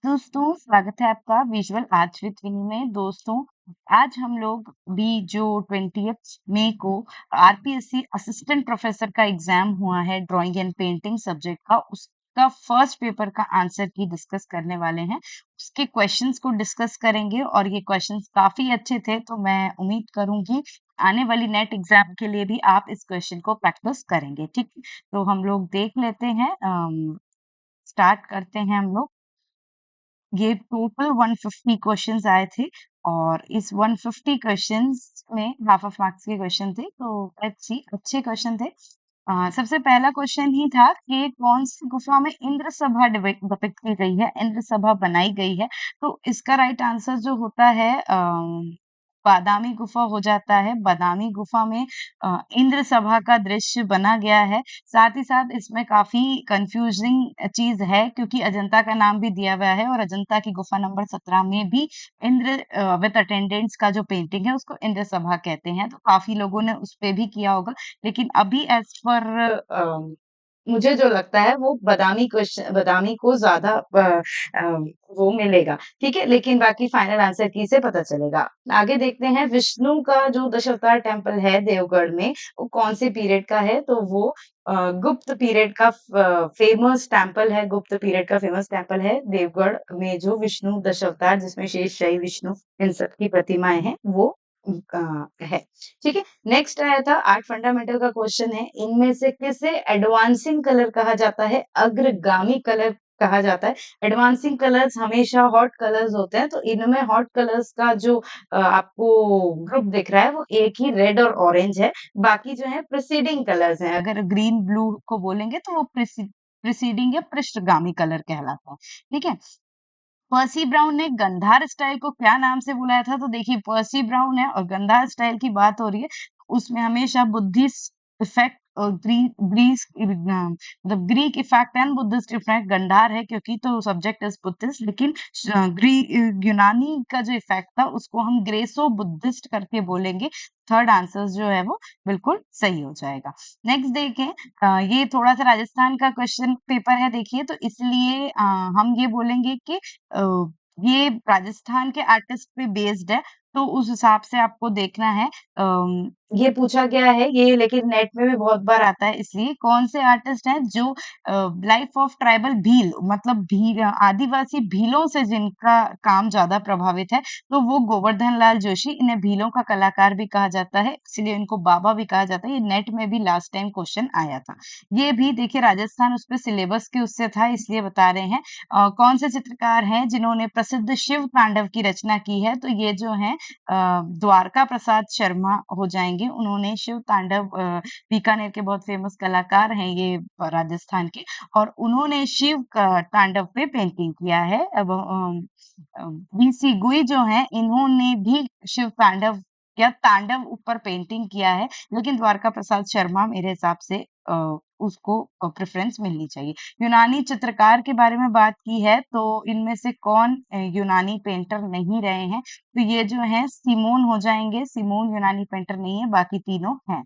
दोस्तों स्वागत है आपका विजुअल आर्ट्स विद विनी में। दोस्तों आज हम लोग भी जो 20th मई को आरपीएससी असिस्टेंट प्रोफेसर का एग्जाम हुआ है ड्राइंग एंड पेंटिंग सब्जेक्ट का, उसका फर्स्ट पेपर का आंसर की डिस्कस करने वाले हैं। उसके क्वेश्चंस को डिस्कस करेंगे और ये क्वेश्चंस काफी अच्छे थे, तो मैं उम्मीद करूंगी आने वाली नेट एग्जाम के लिए भी आप इस क्वेश्चन को प्रैक्टिस करेंगे। ठीक है, तो हम लोग देख लेते हैं, स्टार्ट करते हैं हम लोग। ये टोटल 150 क्वेश्चंस आए थे और इस 150 क्वेश्चंस में हाफ ऑफ मार्क्स के क्वेश्चन थे, तो लेट्स सी, अच्छे क्वेश्चन थे। सबसे पहला क्वेश्चन ही था कि कौन सी गुफा में इंद्र सभा डिपिक्ट की गई है, इंद्र सभा बनाई गई है। तो इसका राइट आंसर जो होता है बादामी गुफा हो जाता है। बादामी गुफा में इंद्र सभा का दृश्य बना गया है। साथ ही साथ इसमें काफी कंफ्यूजिंग चीज है क्योंकि अजंता का नाम भी दिया हुआ है और अजंता की गुफा नंबर 17 में भी इंद्र विद अटेंडेंट्स का जो पेंटिंग है उसको इंद्र सभा कहते हैं। तो काफी लोगों ने उस पे भी किया होगा, लेकिन अभी एज पर मुझे जो लगता है वो बादामी को ज्यादा वो मिलेगा। ठीक है, लेकिन बाकी फाइनल आंसर की से पता चलेगा। आगे देखते हैं, विष्णु का जो दशावतार टेम्पल है देवगढ़ में, वो कौन से पीरियड का है। तो वो गुप्त पीरियड का फेमस टेम्पल है। गुप्त पीरियड का फेमस टेम्पल है देवगढ़ में, जो विष्णु दशावतार जिसमें शेष शाही विष्णु इन सब की प्रतिमाएं हैं वो है। ठीक है, नेक्स्ट आया था 8 फंडामेंटल का क्वेश्चन है, इनमें से किसे एडवांसिंग कलर कहा जाता है, अग्रगामी कलर कहा जाता है। एडवांसिंग कलर्स हमेशा हॉट कलर्स होते हैं, तो इनमें हॉट कलर्स का जो आपको ग्रुप दिख रहा है वो एक ही रेड और ऑरेंज है। बाकी जो है प्रिसीडिंग कलर्स हैं। अगर ग्रीन ब्लू को बोलेंगे तो वो प्रिसीडिंग या पृष्ठगामी कलर कहलाता है। ठीक है, पर्सी ब्राउन ने गंधार स्टाइल को क्या नाम से बुलाया था। तो देखिए, पर्सी ब्राउन है और गंधार स्टाइल की बात हो रही है, उसमें हमेशा बुद्धिस्ट इफेक्ट और मतलब Greek effect and Buddhist effect Gandhara है, क्योंकि तो सब्जेक्ट इज बुद्धिस्ट, लेकिन यूनानी का जो इफेक्ट था उसको हम ग्रेसो बुद्धिस्ट करके बोलेंगे। थर्ड आंसर जो है वो बिल्कुल सही हो जाएगा। नेक्स्ट देखें, ये थोड़ा सा राजस्थान का क्वेश्चन पेपर है, देखिए, तो इसलिए हम ये बोलेंगे कि ये राजस्थान के आर्टिस्ट पे बेस्ड है, तो उस हिसाब से आपको देखना है। ये पूछा गया है ये, लेकिन नेट में भी बहुत बार आता है, इसलिए कौन से आर्टिस्ट हैं जो लाइफ ऑफ ट्राइबल भील, मतलब भील आदिवासी भीलों से जिनका काम ज्यादा प्रभावित है, तो वो गोवर्धन लाल जोशी। इन्हें भीलों का कलाकार भी कहा जाता है, इसलिए इनको बाबा भी कहा जाता है। ये नेट में भी लास्ट टाइम क्वेश्चन आया था। ये भी देखिए, राजस्थान उस पर सिलेबस के उससे था, इसलिए बता रहे हैं। कौन से चित्रकार हैं जिन्होंने प्रसिद्ध शिव तांडव की रचना की है। तो ये जो है द्वारका प्रसाद शर्मा हो जाएंगे। उन्होंने शिव तांडव, बीकानेर के बहुत फेमस कलाकार हैं ये राजस्थान के, और उन्होंने शिव का तांडव पे पेंटिंग किया है। अब बीसी गुई जो है, इन्होंने भी शिव तांडव या तांडव ऊपर पेंटिंग किया है, लेकिन द्वारका प्रसाद शर्मा मेरे हिसाब से उसको प्रेफरेंस मिलनी चाहिए। यूनानी चित्रकार के बारे में बात की है, तो इनमें से कौन यूनानी पेंटर नहीं रहे हैं। तो ये जो है सिमोन हो जाएंगे। सिमोन यूनानी पेंटर नहीं है, बाकी तीनों हैं।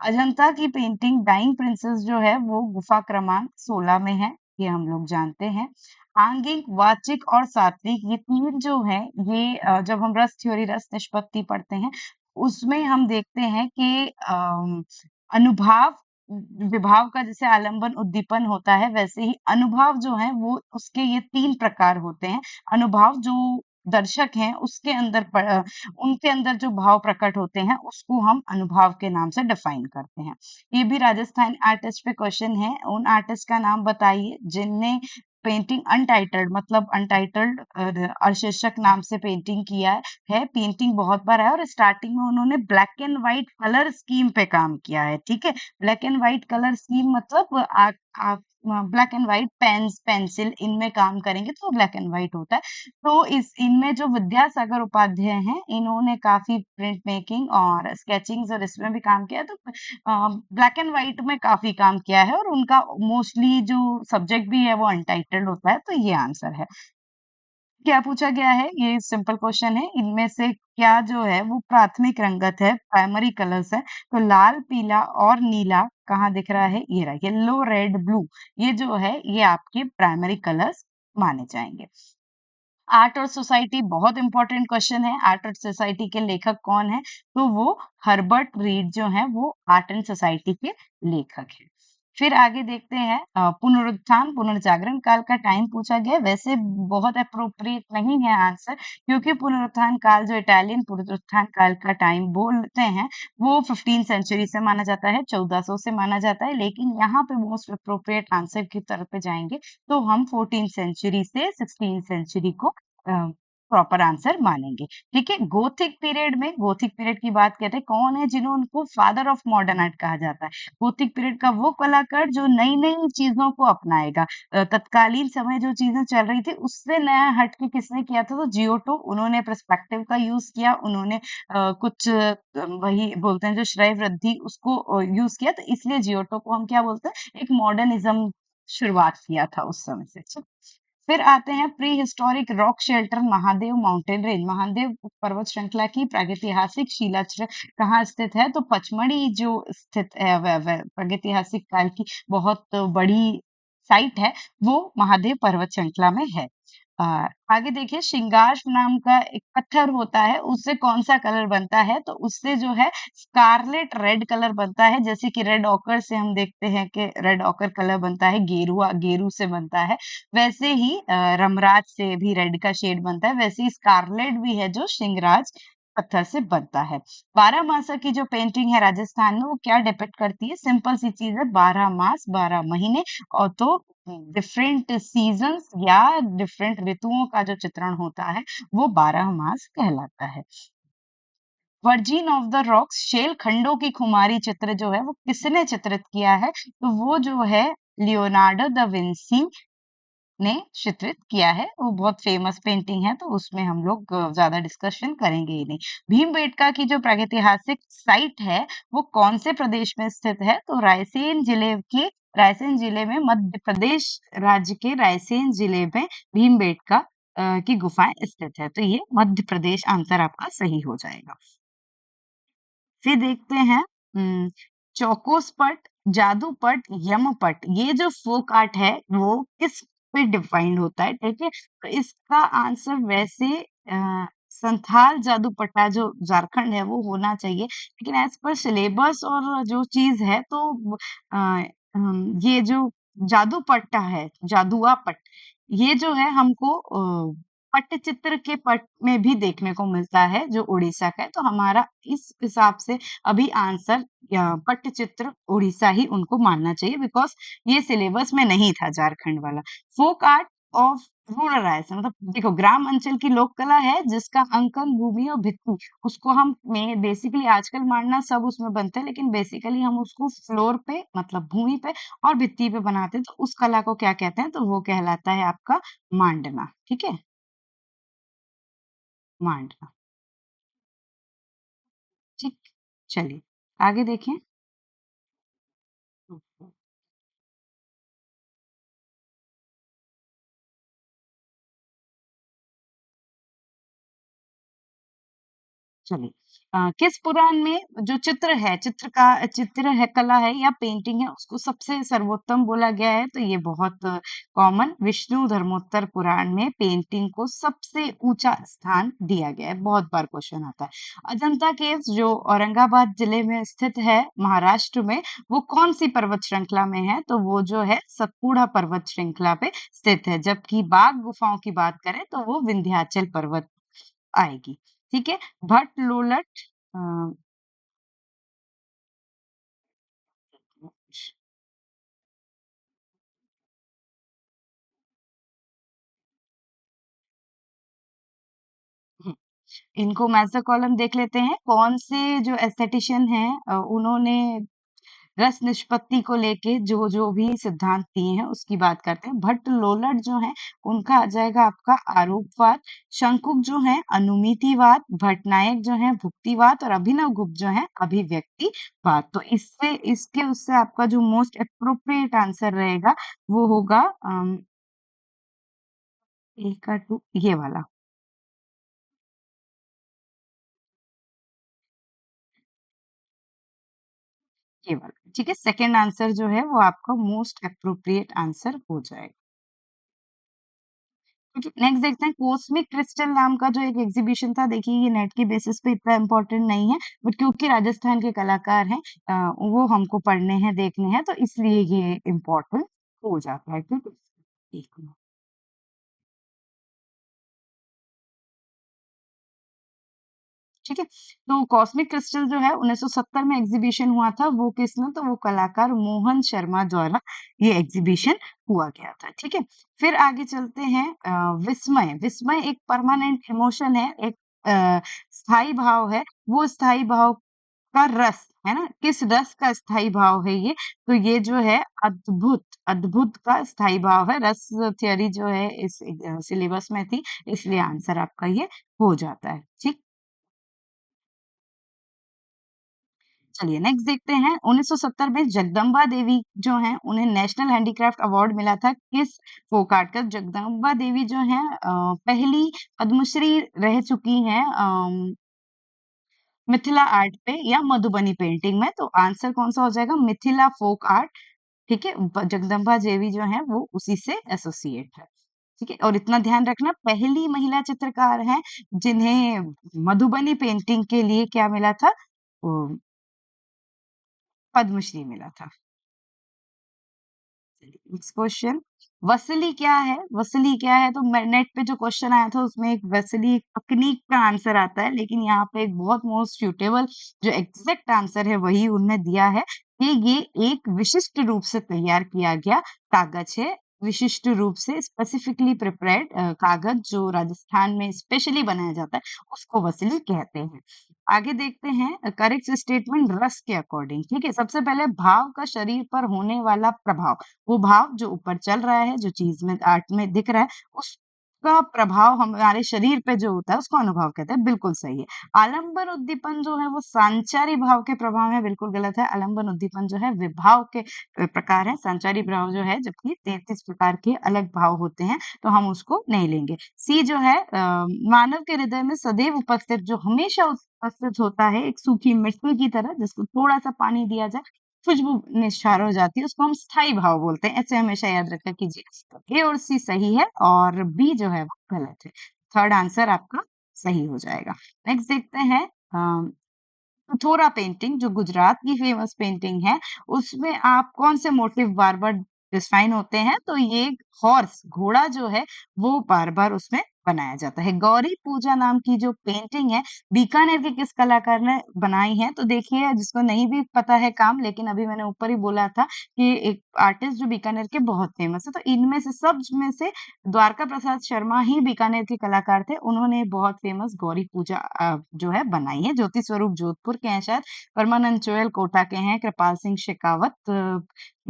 अजंता की पेंटिंग डाइंग प्रिंसेस जो है वो गुफा क्रमांक 16 में है, ये हम लोग जानते हैं। आंगिक, वाचिक और सात्विक, ये तीन जो है, ये जब हम रस थ्योरी, रस निष्पत्ति पढ़ते हैं, उसमें हम देखते हैं कि अनुभाव विभाव का जैसे आलंबन उद्दीपन होता है, वैसे ही अनुभाव जो है वो उसके ये 3 प्रकार होते हैं। अनुभाव जो दर्शक हैं उसके अंदर उनके अंदर जो भाव प्रकट होते हैं उसको हम अनुभाव के नाम से डिफाइन करते हैं। ये भी राजस्थान आर्टिस्ट पे क्वेश्चन है। उन आर्टिस्ट का नाम बताइए जिनने पेंटिंग अनटाइटल्ड, मतलब अनटाइटल्ड अशीर्षक नाम से पेंटिंग किया है। पेंटिंग बहुत बार है और स्टार्टिंग में उन्होंने black and white colour scheme पे काम किया है। ठीक है, black and white colour scheme मतलब आप black and white pens, pencil, इनमें काम करेंगे तो ब्लैक एंड व्हाइट होता है। तो इस इनमें जो विद्यासागर उपाध्याय हैं, इन्होंने काफी प्रिंट मेकिंग और स्केचिंग्स और इसमें भी काम किया, तो ब्लैक एंड व्हाइट में काफी काम किया है, और उनका मोस्टली जो सब्जेक्ट भी है वो अनटाइटल्ड होता है। तो ये आंसर है। क्या पूछा गया है, ये सिंपल क्वेश्चन है, इनमें से क्या जो है वो प्राथमिक रंगत है, प्राइमरी कलर्स है। तो लाल, पीला और नीला कहाँ दिख रहा है, ये रहा, येलो, रेड, ब्लू, ये जो है ये आपके प्राइमरी कलर्स माने जाएंगे। आर्ट और सोसाइटी बहुत इंपॉर्टेंट क्वेश्चन है। आर्ट और सोसाइटी के लेखक कौन है? तो वो हर्बर्ट रीड जो है वो आर्ट एंड सोसाइटी के लेखक है। फिर आगे देखते हैं पुनरुत्थान पुनर्जागरण काल का टाइम पूछा गया। वैसे बहुत अप्रोप्रिएट नहीं है आंसर, क्योंकि पुनरुत्थान काल जो इटालियन पुनरुत्थान काल का टाइम बोलते हैं वो 15 सेंचुरी से माना जाता है, 1400 से माना जाता है, लेकिन यहाँ पे मोस्ट अप्रोप्रिएट आंसर की तरफ पे जाएंगे तो हम 14 सेंचुरी से 16 सेंचुरी को प्रॉपर आंसर मानेंगे। ठीक है, गोथिक पीरियड की बात करते हैं, कौन है जिन्होंने उनको फादर ऑफ मॉडर्न आर्ट कहा जाता है? गोथिक पीरियड का वो कलाकार जो नई नई चीजों को अपनाएगा। तत्कालीन समय जो चीजें चल रही थी उससे नया हट के किसने किया था? तो जियोटो, उन्होंने पर्सपेक्टिव का यूज किया, उन्होंने कुछ वही बोलते हैं जो श्रय वृद्धि उसको यूज किया, तो इसलिए जियोटो को हम क्या बोलते हैं? एक मॉडर्निज्म शुरुआत किया था उस समय से। ठीक। फिर आते हैं pre historic rock shelter Mahadev mountain range. Mahadev पर्वत श्रृंखला की प्रागैतिहासिक शिलाश्र कहाँ स्थित है? तो पचमढ़ी जो स्थित है प्रागैतिहासिक काल की बहुत बड़ी साइट है, वो महादेव पर्वत श्रृंखला में है। आगे देखिए, श्रृंगार नाम का एक पत्थर होता है, उससे कौन सा कलर बनता है? तो उससे जो है स्कारलेट रेड कलर बनता है। जैसे कि रेड ऑकर से हम देखते हैं कि रेड ऑकर कलर बनता है, गेरुआ गेरू से बनता है, वैसे ही रमराज से भी रेड का शेड बनता है, वैसे ही स्कारलेट भी है जो श्रृंगराज पत्थर से बनता है। 12 मासा की जो पेंटिंग है राजस्थान में, वो क्या डिपिक्ट करती है? सिंपल सी चीज है, 12 मास 12 महीने, और तो डिफरेंट सीजन्स या डिफरेंट ऋतुओं का जो चित्रण होता है वो 12 मास कहलाता है। वर्जिन ऑफ द रॉक्स शेल खंडों की खुमारी चित्र जो है वो किसने चित्रित किया है? तो वो जो है लियोनार्डो दा विंसी ने चित्रित किया है। वो बहुत फेमस पेंटिंग है, तो उसमें हम लोग ज्यादा डिस्कशन करेंगे ही नहीं। भीमबेटका की जो प्रागैतिहासिक साइट है वो कौन से प्रदेश में स्थित है? तो रायसेन जिले में, मध्य प्रदेश राज्य के रायसेन जिले में भीमबेटका की गुफाएं स्थित है। तो ये मध्य प्रदेश आंसर आपका सही हो जाएगा। फिर देखते हैं चौकोस पट, जादू पट, यम पट। ये जो फोक आर्ट है वो किस पे डिफाइंड होता है? ठीक है, तो इसका आंसर वैसे संथाल जादू पट्टा जो झारखंड है वो होना चाहिए, लेकिन एज पर सिलेबस और जो चीज है तो ये जो जादू पट्टा है, जादुआ पट, ये जो है हमको पट्टचित्र के पट में भी देखने को मिलता है जो उड़ीसा का है। तो हमारा इस हिसाब से अभी आंसर पट्टचित्र उड़ीसा ही उनको मानना चाहिए, बिकॉज ये सिलेबस में नहीं था झारखंड वाला। Folk art of rural Raisen, मतलब देखो ग्राम अंचल की लोक कला है जिसका अंकन भूमि और भित्ति, उसको हम बेसिकली आजकल मानना सब उसमें बनते हैं, लेकिन बेसिकली हम उसको फ्लोर पे मतलब भूमि पे और भित्ति पे बनाते हैं, तो उस कला को क्या कहते हैं? तो वो कहलाता है आपका मांडना। ठीक है, मांडना। ठीक, चलिए आगे देखें। चलिए, किस पुराण में जो चित्र है, कला है या पेंटिंग है, उसको सबसे सर्वोत्तम बोला गया है? तो ये बहुत कॉमन, विष्णु धर्मोत्तर पुराण में पेंटिंग को सबसे ऊंचा स्थान दिया गया है। बहुत बार क्वेश्चन आता है। अजंता केव्स जो औरंगाबाद जिले में स्थित है महाराष्ट्र में, वो कौन सी पर्वत श्रृंखला में है? तो वो जो है सतपुड़ा पर्वत श्रृंखला पे स्थित है। जबकि बाघ गुफाओं की बात करें तो वो विंध्याचल पर्वत आएगी। ठीक है, भट्ट लोलट अ, हम्म, इनको मैथ्स कॉलम देख लेते हैं। कौन से जो एस्थेटिशियन हैं उन्होंने रस निष्पत्ति को लेके जो जो भी सिद्धांत दिए हैं उसकी बात करते हैं। भट्ट लोलट जो है उनका आ जाएगा आपका आरूपवाद, शंकुक जो है अनुमितिवाद, भट्टनायक जो है भुक्तिवाद, और अभिनव गुप्त जो है अभिव्यक्तिवाद। तो इससे इसके उससे आपका जो मोस्ट अप्रोप्रिएट आंसर रहेगा वो होगा ए का टू, ये वाला, ये वाला। ठीक है, सेकंड आंसर जो है वो आपका मोस्ट अप्रोप्रिएट आंसर हो जाएगा। ठीक है, नेक्स्ट देखते हैं कॉस्मिक क्रिस्टल नाम का जो एक एग्जीबिशन था। देखिए ये नेट के बेसिस पे इतना इम्पोर्टेंट नहीं है, बट क्योंकि राजस्थान के कलाकार हैं वो हमको पढ़ने हैं, देखने हैं, तो इसलिए ये इम्पोर्टेंट हो जाता है। ठीक है, एक मिनट। ठीक है, तो कॉस्मिक क्रिस्टल जो है 1970 में एग्जीबिशन हुआ था। वो किसमें? तो वो कलाकार मोहन शर्मा द्वारा ये एग्जीबिशन हुआ गया था। ठीक है, फिर आगे चलते हैं विस्मय। विस्मय एक परमानेंट इमोशन है, एक स्थायी भाव है। वो स्थायी भाव का रस है ना, किस रस का स्थायी भाव है ये? तो ये जो है अद्भुत, अद्भुत का स्थायी भाव है। रस थ्योरी जो है इस सिलेबस में थी, इसलिए आंसर आपका ये हो जाता है। ठीक, चलिए नेक्स्ट देखते हैं। 1970 में जगदम्बा देवी जो हैं, उन्हें नेशनल हैंडीक्राफ्ट अवार्ड मिला था किस फोक आर्ट का? जगदम्बा देवी जो हैं पहली पद्मश्री रह चुकी हैं मिथिला आर्ट पे या मधुबनी पेंटिंग में। तो आंसर कौन-सा हो जाएगा? Mithila folk art. ठीक है, जगदम्बा देवी जो हैं वो उसी से एसोसिएट है। ठीक है, और इतना ध्यान रखना पहली महिला चित्रकार हैं जिन्हें मधुबनी पेंटिंग के लिए क्या मिला था? पद्मश्री मिला था। नेक्स्ट क्वेश्चन, वसली क्या है? वसली क्या है? तो नेट पे जो क्वेश्चन आया था उसमें एक वसली एक तकनीक का आंसर आता है, लेकिन यहाँ पे एक बहुत मोस्ट सूटेबल जो एग्जैक्ट आंसर है वही उनने दिया है कि ये एक विशिष्ट रूप से तैयार किया गया कागज है। विशिष्ट रूप से स्पेसिफिकली प्रिपेयर्ड कागज जो राजस्थान में स्पेशली बनाया जाता है उसको वसली कहते हैं। आगे देखते हैं करेक्ट स्टेटमेंट रस के अकॉर्डिंग। ठीक है, सबसे पहले भाव का शरीर पर होने वाला प्रभाव। वो भाव जो ऊपर चल रहा है, जो चीज़ में आर्ट में दिख रहा है, उसका प्रभाव हमारे शरीर पे जो होता है, उसको अनुभव कहते हैं, बिल्कुल सही है। आलंबन उद्दीपन जो है, वो संचारी भाव के प्रभाव में बिल्कुल गलत है। आलंबन उद्दीपन जो है, विभाव के प्रकार है, संचारी भाव जो है, जबकि 33 प्रकार के अलग भाव होते हैं, तो हम उसको नहीं लेंगे। सी जो है मानव के हृदय में सदैव उपस्थित, जो हमेशा उपस्थित होता है, एक सूखी मिट्टी की तरह, जिसको थोड़ा-सा पानी दिया जाए, खुशबू निस्तार हो जाती है, उसको हम स्थायी भाव बोलते हैं। ऐसे हमेशा याद रखा कीजिए। तो ए और सी सही है और बी जो है वो गलत है। थर्ड आंसर आपका सही हो जाएगा। नेक्स्ट देखते हैं पिथोरा पेंटिंग जो गुजरात की फेमस पेंटिंग है, उसमें आप कौन से मोटिव बार-बार डिफाइन होते हैं? तो ये हॉर्स घोड़ा जो है वो बार-बार उसमें बनाया जाता है। गौरी पूजा नाम की जो पेंटिंग है, बीकानेर के किस कलाकार ने बनाई है? तो देखिए जिसको नहीं भी पता है काम, लेकिन अभी मैंने ऊपर ही बोला था कि एक आर्टिस्ट जो बीकानेर के बहुत फेमस है, तो इनमें से सब में से द्वारका प्रसाद शर्मा ही बीकानेर के कलाकार थे। उन्होंने बहुत फेमस गौरी पूजा जो है बनाई है। ज्योति स्वरूप जोधपुर के हैं शायद, परमानंद चोयल कोटा के हैं, कृपाल सिंह शेखावत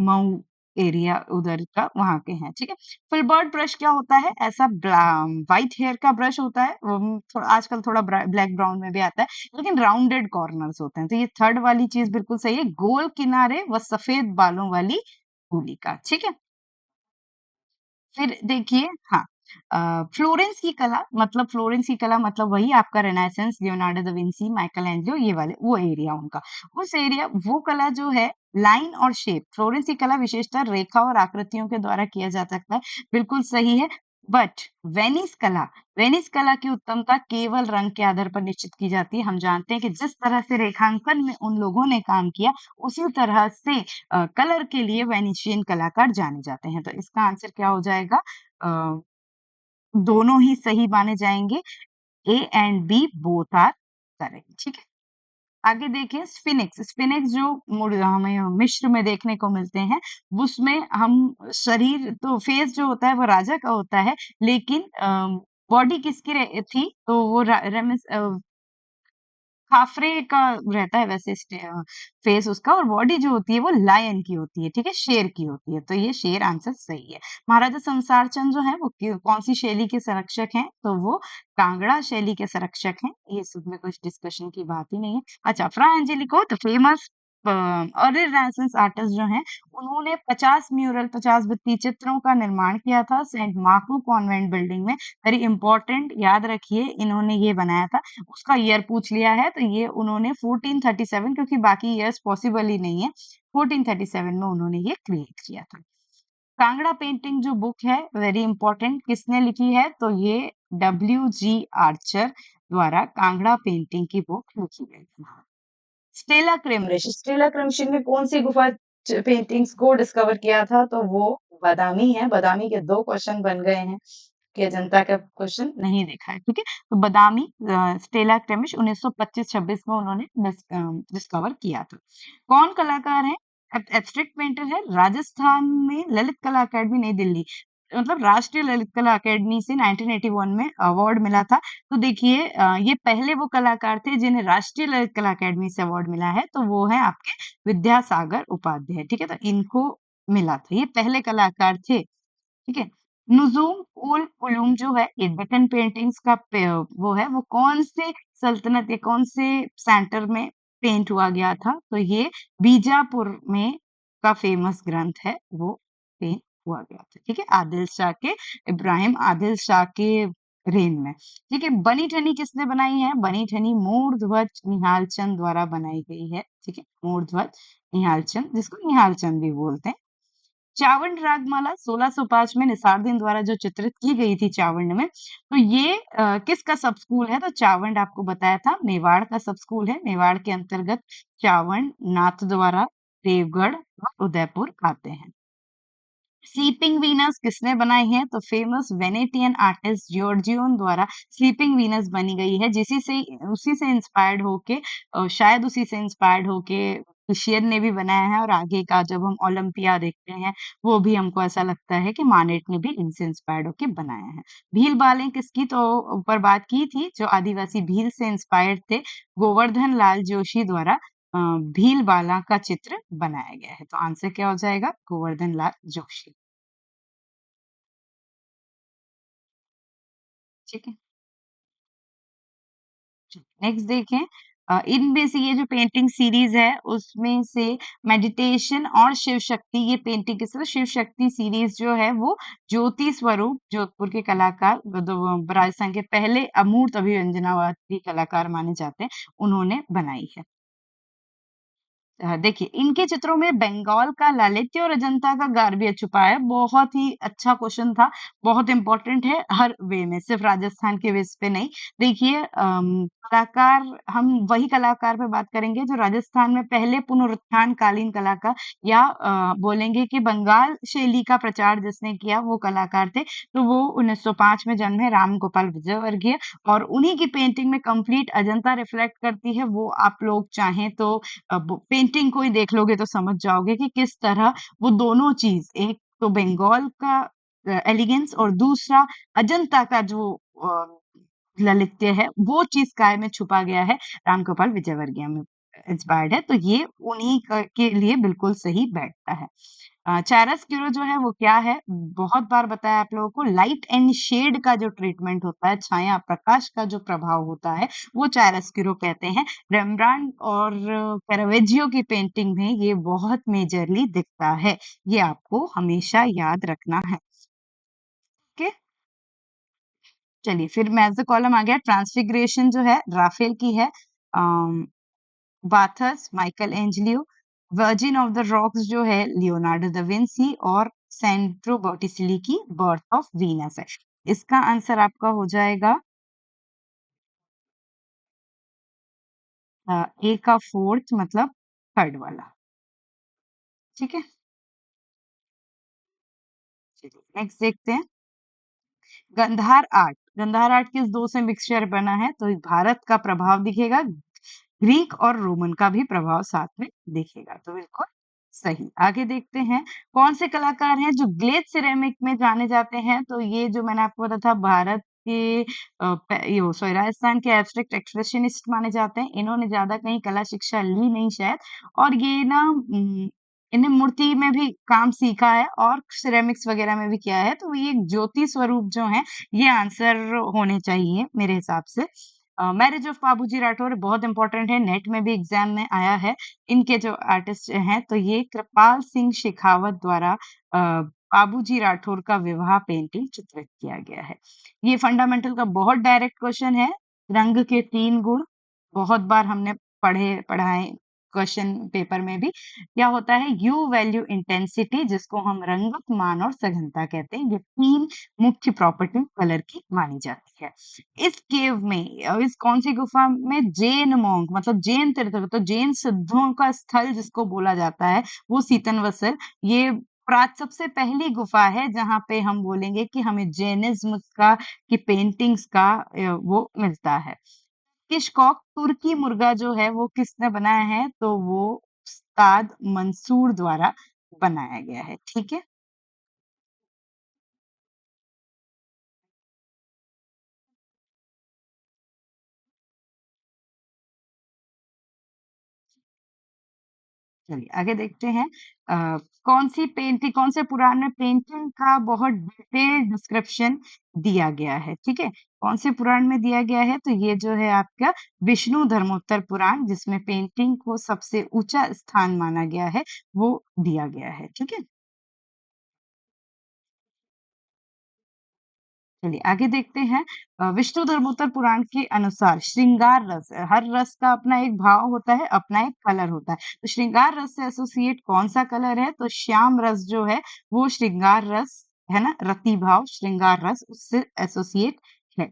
मऊ एरिया उधर का वहाँ के हैं, ठीक है। फिल्बर्ट ब्रश क्या होता है? ऐसा व्हाइट हेयर का ब्रश होता है, आजकल थोड़ा ब्लैक ब्राउन में भी आता है, लेकिन राउंडेड कॉर्नर्स होते हैं। तो ये थर्ड वाली चीज बिल्कुल सही है, गोल किनारे व सफेद बालों वाली होली का, ठीक है। फिर देखिए हाँ, फ्लोरेंस की कला मतलब वही आपका renaissance, Leonardo da Vinci, Michael Angelo, ये वाले वो एरिया उनका। उस एरिया वो कला जो है लाइन और शेप, फ्लोरेंस की कला विशेषतः रेखा और आकृतियों के द्वारा किया जा सकता है, बिल्कुल सही है। बट वेनिस कला, वेनिस कला की उत्तमता केवल रंग के आधार पर निश्चित की जाती है। हम जानते हैं कि जिस तरह से रेखांकन में उन लोगों ने काम किया, उसी तरह से कलर के लिए वेनिशियन कलाकार जाने जाते हैं। तो इसका आंसर क्या हो जाएगा? अ, दोनों ही सही माने जाएँगे। A and B both are correct, ठीक है। आगे देखिए स्फिनिक्स, स्फिनिक्स जो हमें मिस्र में देखने को मिलते हैं, उसमें हम शरीर तो फेस जो होता है वो राजा का होता है, लेकिन बॉडी किसकी थी? तो वो खाफरे का रहता है वैसे फेस उसका, और बॉडी जो होती है वो लायन की होती है, ठीक है, शेर की होती है। तो ये शेर आंसर सही है। महाराजा संसार चंद जो है वो कौन सी शैली के संरक्षक हैं? तो वो कांगड़ा शैली के संरक्षक हैं। ये इसमें कुछ डिस्कशन की बात ही नहीं है। अच्छा, Fra Angelico the famous early renaissance artist जो हैं, उन्होंने 50 म्यूरल 50 भित्ति चित्रों का निर्माण किया था सेंट मार्को कॉन्वेंट बिल्डिंग में। वेरी इंपॉर्टेंट, याद रखिए इन्होंने ये बनाया था। उसका ईयर पूछ लिया है तो ये उन्होंने 1437, क्योंकि बाकी ईयर्स पॉसिबल ही नहीं है, 1437 में उन्होंने ये क्रिएट किया था। कांगड़ा पेंटिंग जो बुक है वेरी इंपॉर्टेंट, किसने लिखी है? तो ये W.G. आर्चर द्वारा कांगड़ा पेंटिंग की बुक लिखी गई है। स्टेला क्रमश ने कौन सी गुफा पेंटिंग्स को डिस्कवर किया था? तो वो बादामी है। बादामी के 2 क्वेश्चन बन गए हैं कि अजंता का क्वेश्चन नहीं देखा है, ठीक है। तो बादामी स्टेला क्रमश 1925-26 में उन्होंने डिस्कवर किया था। कौन कलाकार है? एब्स्ट्रैक्ट पेंटर है। राजस्थान में ललित कला अकेडमी नई दिल्ली, मतलब राष्ट्रीय ललित कला अकेडमी से 1981 में अवार्ड मिला था। तो देखिए ये पहले वो कलाकार थे जिन्हें राष्ट्रीय ललित कला अकेडमी से अवार्ड मिला है, तो वो है आपके विद्यासागर उपाध्याय, ठीक है। तो इनको मिला था, ये पहले कलाकार थे, ठीक है। नुजूम उल उलूम जो है ये डेक्कन पेंटिंग्स का वो है, वो कौन से सल्तनत या कौन से सेंटर में पेंट हुआ गया था? तो ये बीजापुर में का फेमस ग्रंथ है, वो पेंट हुआ गया था, ठीक है। आदिल शाह के, इब्राहिम आदिल शाह के रेन में, ठीक है। बनी ठनी किसने बनाई है? बनी ठनी मोर ध्वज निहाल चंद द्वारा बनाई गई है, ठीक है। मोर ध्वज निहाल चंद, जिसको निहाल चंद भी बोलते हैं। चावंड रागमाला 1605 में निसारदीन द्वारा जो चित्रित की गई थी चावंड में, तो ये किसका सब स्कूल है? तो चावंड आपको बताया था मेवाड़ का सब स्कूल है। मेवाड़ के अंतर्गत चावंड, नाथद्वारा, देवगढ़ और उदयपुर आते हैं। स्लीपिंग वीनस किसने बनाई है? तो फेमस वेनेटियन आर्टिस्ट जॉर्जियोन द्वारा स्लीपिंग वीनस बनी गई है, उसी से इंस्पायर्ड होके शायद उसी से इंस्पायर्ड होके शेर ने भी बनाया है। और आगे का जब हम ओलंपिया देखते हैं, वो भी हमको ऐसा लगता है कि मानेट ने भी इनसे इंस्पायर्ड होके बनाया है। भील बालें किसकी तो ऊपर बात की थी, जो आदिवासी भील से इंस्पायर्ड थे, गोवर्धन लाल जोशी द्वारा भील बाला का चित्र बनाया गया है। तो आंसर क्या हो जाएगा? गोवर्धन लाल जोशी, ठीक है। नेक्स्ट देखें, इनमें से ये जो पेंटिंग सीरीज है उसमें से मेडिटेशन और शिव शक्ति, ये पेंटिंग किस तरह, शिव शक्ति सीरीज जो है वो ज्योति स्वरूप जोधपुर के कलाकार, राजस्थान के पहले अमूर्त अभिव्यंजनावादी कलाकार माने जाते हैं, उन्होंने बनाई है। देखिए इनके चित्रों में बंगाल का लालित्य और अजंता का गार्बिया छुपा है। बहुत ही अच्छा क्वेश्चन था, बहुत इंपॉर्टेंट है हर वे में, सिर्फ राजस्थान के बेस पे नहीं। देखिए कलाकार, हम वही कलाकार पे बात करेंगे जो राजस्थान में पहले पुनरुत्थान कालीन कलाकार या बोलेंगे कि बंगाल शैली का प्रचार जिसने किया वो कलाकार थे। तो वो 1905 में जन्मे राम गोपाल विजयवर्गीय, और उन्हीं की पेंटिंग में कंप्लीट अजंता रिफ्लेक्ट करती है। वो आप लोग चाहें तो अब पेंटिंग को ही देख लोगे तो समझ जाओगे कि किस तरह वो दोनों चीज, एक तो बंगाल का एलिगेंस और दूसरा अजंता का जो ललित्य है, वो चीज काय में छुपा गया है, राम गोपाल विजयवर्गीय में इंस्पायर्ड है। तो ये उन्हीं के लिए बिल्कुल सही बैठता है। चायरस्क्यूरो जो है वो क्या है? बहुत बार बताया आप लोगों को, लाइट एंड शेड का जो ट्रीटमेंट होता है, छाया प्रकाश का जो प्रभाव होता है, वो चायरस्क्यूरो कहते हैं। रेम्ब्रांड और कैरावेजियो की पेंटिंग में ये बहुत मेजरली दिखता है, ये आपको हमेशा याद रखना है। ओके, चलिए फिर मैच द कॉलम आ गया। ट्रांसफिग्रेशन जो है राफेल की है। Baths Michelangelo, Virgin of the Rocks जो है लियोनार्डो दा विंसी, और सेंट्रो बॉटिसिली की बर्थ ऑफ वीनस है। इसका आंसर आपका हो जाएगा ए का फोर्थ, मतलब थर्ड वाला, ठीक है। चलिए नेक्स्ट देखते हैं। गंधार आर्ट किस दो से मिक्सचर बना है? तो भारत का प्रभाव दिखेगा, ग्रीक और रोमन का भी प्रभाव साथ में दिखेगा, तो बिल्कुल सही। आगे देखते हैं, कौन से कलाकार हैं जो ग्लेज सिरेमिक में जाने जाते हैं? तो ये जो मैंने आपको बताया था, भारत के सॉरी राजस्थान के एब्स्ट्रैक्ट एक्सप्रेशनिस्ट माने जाते हैं। इन्होंने ज्यादा कहीं कला शिक्षा ली नहीं शायद, और ये ना इन्हें मूर्ति में भी काम सीखा है और सिरेमिक्स वगैरह में भी किया है। तो ये ज्योति स्वरूप जो है, ये आंसर होने चाहिए मेरे हिसाब से। मैरिज ऑफ बाबूजी राठौर बहुत इंपॉर्टेंट है, नेट में भी एग्जाम में आया है। इनके जो आर्टिस्ट हैं, तो ये कृपाल सिंह शेखावत द्वारा बाबूजी राठौर का विवाह पेंटिंग चित्रित किया गया है। ये फंडामेंटल का बहुत डायरेक्ट क्वेश्चन है। रंग के 3 गुण बहुत बार हमने पढ़ाए, क्वेश्चन पेपर में भी। क्या होता है? यू वैल्यू इंटेंसिटी, जिसको हम रंगत, मान और सघनता कहते हैं। ये 3 मुख्य प्रॉपर्टी कलर की मानी जाती है। इस केव में इस कौन-सी गुफा में जैन मॉन्क मतलब जैन तीर्थंकर तो जैन सिद्धों का स्थल जिसको बोला जाता है, वो सीतनवसर। ये सबसे पहली गुफा है जहाँ पे हम बोलेंगे कि हमें जैनिज़्म का की पेंटिंग्स का वो मिलता है। किशकोक तुर्की मुर्गा जो है वो किसने बनाया है? तो वो उस्ताद मंसूर द्वारा बनाया गया है, ठीक है? चलिए आगे देखते हैं। अ, कौन से पुराण में पेंटिंग का बहुत डिटेल्ड डिस्क्रिप्शन दिया गया है, ठीक है? कौन से पुराण में दिया गया है? तो ये जो है आपका विष्णु धर्मोत्तर पुराण, जिसमें पेंटिंग को सबसे ऊँचा स्थान माना गया है, वो दिया गया है, ठीक है? चलिए आगे देखते हैं। विष्णु धर्मोत्तर पुराण के अनुसार श्रृंगार रस, हर रस का अपना एक भाव होता है, अपना एक कलर होता है। तो श्रृंगार रस से एसोसिएट कौन-सा कलर है? तो श्याम रस जो है वो श्रृंगार रस है ना? रति भाव श्रृंगार रस उससे एसोसिएट है।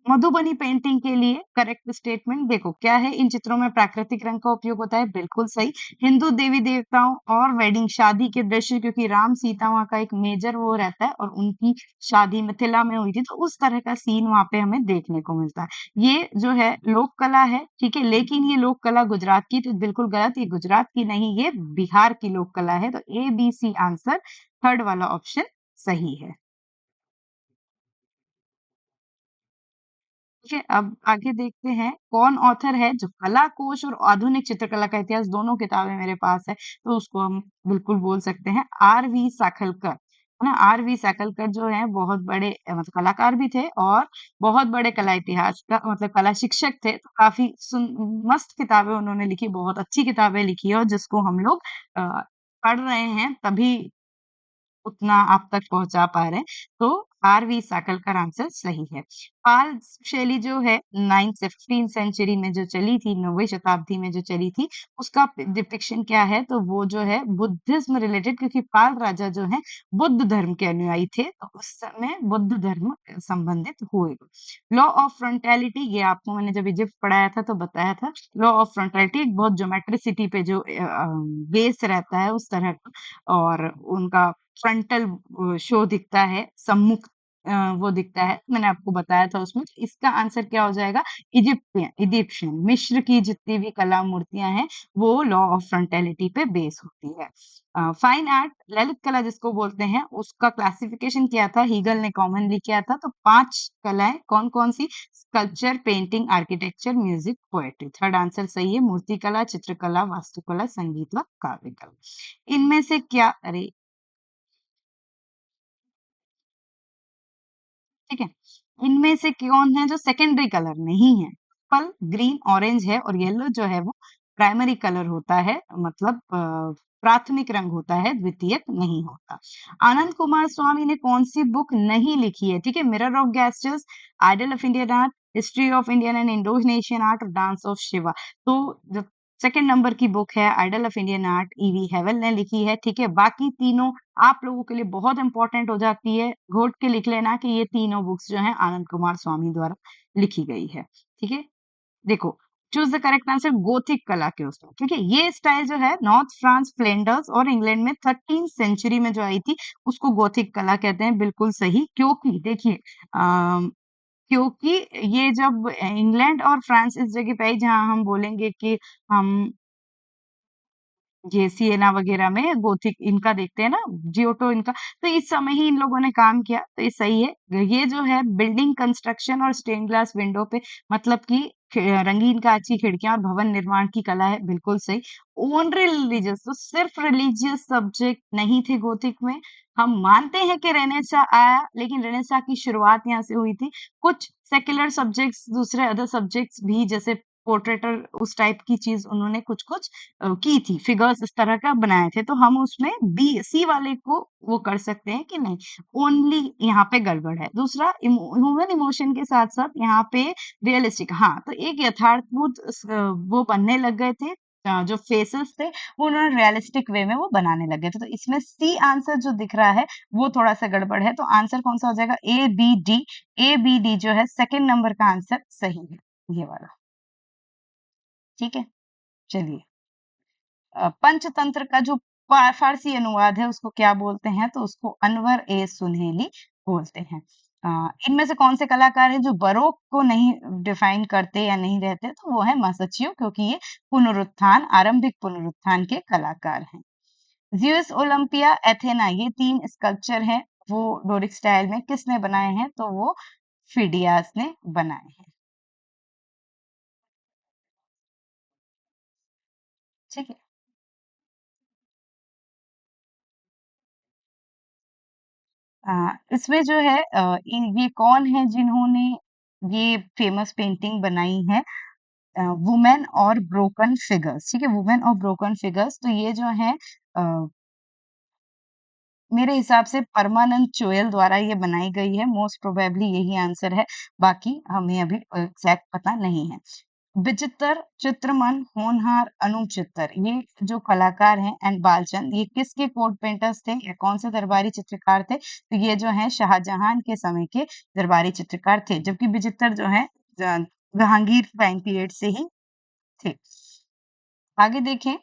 मधुबनी पेंटिंग के लिए करेक्ट स्टेटमेंट देखो क्या है, इन चित्रों में प्राकृतिक रंग का उपयोग होता है, बिल्कुल सही। हिंदू देवी देवताओं और वेडिंग शादी के दृश्य, क्योंकि राम सीता वहाँ का एक मेजर वो रहता है और उनकी शादी मिथिला में हुई थी, तो उस तरह का सीन वहाँ पे हमें देखने को मिलता है। ये जो है लोक कला है, ठीक है, लेकिन ये लोक कला गुजरात की, तो बिल्कुल गलत, ये गुजरात की नहीं, ये बिहार की लोक कला है। तो A B C answer third वाला ऑप्शन सही है। ठीक है, अब आगे देखते हैं कौन ऑथर है जो कला कोश और आधुनिक चित्रकला का इतिहास दोनों किताबें मेरे पास है, तो उसको हम बिल्कुल बोल सकते हैं आर.वी. साखलकर, है ना? आर.वी. साखलकर जो है बहुत बड़े मतलब कलाकार भी थे और बहुत बड़े कला इतिहास का मतलब कला शिक्षक थे, तो काफ़ी मस्त किताबें उन्होंने लिखी, बहुत अच्छी किताबें लिखी है और जिसको हम लोग अ, पढ़ रहे हैं तभी उतना आप तक पहुँचा पा रहे हैं, तो आर.वी. साकलकर आंसर सही है। पाल शैली जो है 9th से 15th सेंचुरी में जो चली थी, 9वीं शताब्दी में जो चली थी, उसका डिपिक्शन क्या है? तो वो जो है बुद्धिज़्म रिलेटेड, क्योंकि पाल राजा जो हैं बुद्ध धर्म के अनुयायी थे, तो उस समय बुद्ध धर्म संबंधित हुए। लॉ ऑफ फ्रंटालिटी ये आपको मैंने जब इजिप्ट पढ़ाया था तो बताया था। लॉ ऑफ फ्रंटालिटी एक बहुत ज्योमेट्रिसिटी पे जो बेस रहता है उस तरह का, और उनका फ्रंटल शो दिखता है, सम्मुख वो दिखता है, मैंने आपको बताया था उसमें। तो इसका आंसर क्या हो जाएगा? इजिप्शियन, मिस्र की जितनी भी कला मूर्तियाँ हैं, वो लॉ ऑफ फ्रंटालिटी पे बेस होती है। फाइन आर्ट, ललित कला जिसको बोलते हैं, उसका क्लासिफिकेशन किया था हीगल ने कॉमनली किया था, तो 5 कलाएँ कौन-कौन सी? Sculpture, painting, architecture, music, poetry. Third answer सही है, मूर्तिकला, चित्रकला, वास्तुकला, संगीत व काव्य कला। इनमें से क्या अरे! ठीक है? इनमें से कौन है जो सेकेंडरी कलर नहीं है? पर्पल, ग्रीन, ऑरेंज है और येलो जो है वो प्राइमरी कलर होता है, मतलब प्राथमिक रंग होता है, द्वितीयक नहीं होता। आनंद कुमार स्वामी ने कौन-सी बुक नहीं लिखी है? ठीक है? Mirror of gestures, idol of Indian art, history of Indian and Indonesian art और डांस ऑफ शिवा। तो जो सेकंड नंबर की बुक है idol of Indian art, EV Havell ने लिखी है, ठीक है? बाकी तीनों आप लोगों के लिए बहुत इम्पोर्टेंट हो जाती है, घोट के लिख लेना कि ये तीनों बुक्स जो हैं आनंद कुमार स्वामी द्वारा लिखी गई है, ठीक है? देखो, choose the correct answer Gothic कला के उसमें, ठीक है? ये स्टाइल जो है नॉर्थ फ्रांस, फ्लैंडर्स और इंग्लैंड में 13th सेंचुरी में जो आई थी, उसको गोथिक कला कहते हैं, बिल्कुल सही। क्योंकि देखिए क्योंकि ये जब इंग्लैंड और फ्रांस इस जगह पे आई जहाँ हम बोलेंगे कि हम ये सिएना वगैरह में गोथिक इनका देखते हैं ना, जियोटो इनका, तो इस समय ही इन लोगों ने काम किया, तो ये सही है। ये जो है बिल्डिंग कंस्ट्रक्शन और स्टेन ग्लास विंडो पे मतलब कि रंगीन कांच की खिड़कियाँ और भवन निर्माण की कला है, बिल्कुल सही। ओनली रिलीजियस तो सिर्फ रिलीजियस सब्जेक्ट नहीं थे गोथिक में। हम मानते हैं कि रेनेसां आया, लेकिन रेनेसां की शुरुआत यहाँ से हुई थी। कुछ सेक्युलर सब्जेक्ट्स, दूसरे अदर सब्जेक्ट्स भी जैसे पोर्ट्रेटर उस टाइप की चीज उन्होंने कुछ कुछ की थी, फिगर्स इस तरह का बनाए थे, तो हम उसमें बी सी वाले को वो कर सकते हैं कि नहीं, ओनली यहाँ पे गड़बड़ है। दूसरा, ह्यूमन इमोशन के साथ साथ यहाँ पे रियलिस्टिक, हाँ, तो एक यथार्थभूत वो बनने लग गए थे, जो फेसेस थे वो उन्होंने रियलिस्टिक वे में वो बनाने लगे थे। तो इसमें सी आंसर जो दिख रहा है वो थोड़ा सा गड़बड़ है, तो आंसर कौन सा हो जाएगा, A B D. A B D जो है सेकंड नंबर का आंसर सही है, ये वाला। ठीक है, चलिए। पंचतंत्र का जो फारसी अनुवाद है उसको क्या बोलते हैं, तो उसको अनवर ए सुनहेली बोलते हैं। इनमें से कौन से कलाकार हैं जो बरोक को नहीं डिफाइन करते या नहीं रहते, तो वो है मासच्चियो, क्योंकि ये पुनरुत्थान, आरंभिक पुनरुत्थान के कलाकार हैं। ज़्यूस, ओलंपिया, एथेना, ये 3 स्कल्पचर हैं, वो डोरिक स्टाइल में किसने बनाए हैं, तो वो फिडियास ने बनाए हैं। ठीक है। इसमें जो है ये कौन है जिन्होंने ये फेमस पेंटिंग बनाई है, वुमेन और ब्रोकन फिगर्स। ठीक है, वुमेन और ब्रोकन फिगर्स, तो ये जो है मेरे हिसाब से परमानंद चोयल द्वारा ये बनाई गई है, मोस्ट प्रोबेबली यही आंसर है, बाकी हमें अभी एग्जैक्ट पता नहीं है। विचित्र, चित्रमन, होनहार, अनूप चित्तर, ये जो कलाकार हैं, एंड बालचंद, ये किसके कोर्ट पेंटर्स थे या कौन से दरबारी चित्रकार थे, तो ये जो है शाहजहां के समय के दरबारी चित्रकार थे, जबकि विचित्र जो है जहांगीर टाइम पीरियड से ही थे। आगे देखें,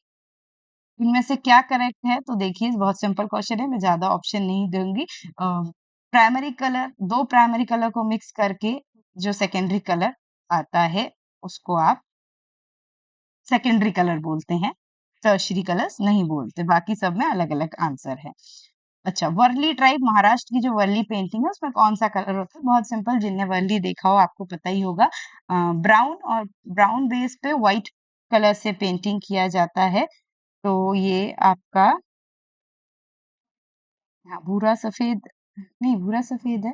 इनमें से क्या करेक्ट है, तो देखिए बहुत सिंपल क्वेश्चन है, मैं ज्यादा ऑप्शन नहीं दूंगी। प्राइमरी कलर, दो प्राइमरी कलर को मिक्स करके जो सेकेंडरी कलर आता है उसको आप सेकेंडरी कलर बोलते हैं, टर्शरी कलर्स नहीं बोलते, बाकी सब में अलग अलग आंसर है। अच्छा, वर्ली ट्राइब, महाराष्ट्र की जो वर्ली पेंटिंग है उसमें कौन सा कलर होता है, बहुत सिंपल, जिनने वर्ली देखा हो आपको पता ही होगा, ब्राउन, और ब्राउन बेस पे व्हाइट कलर से पेंटिंग किया जाता है, तो ये आपका, हाँ, भूरा सफेद, नहीं भूरा सफेद है,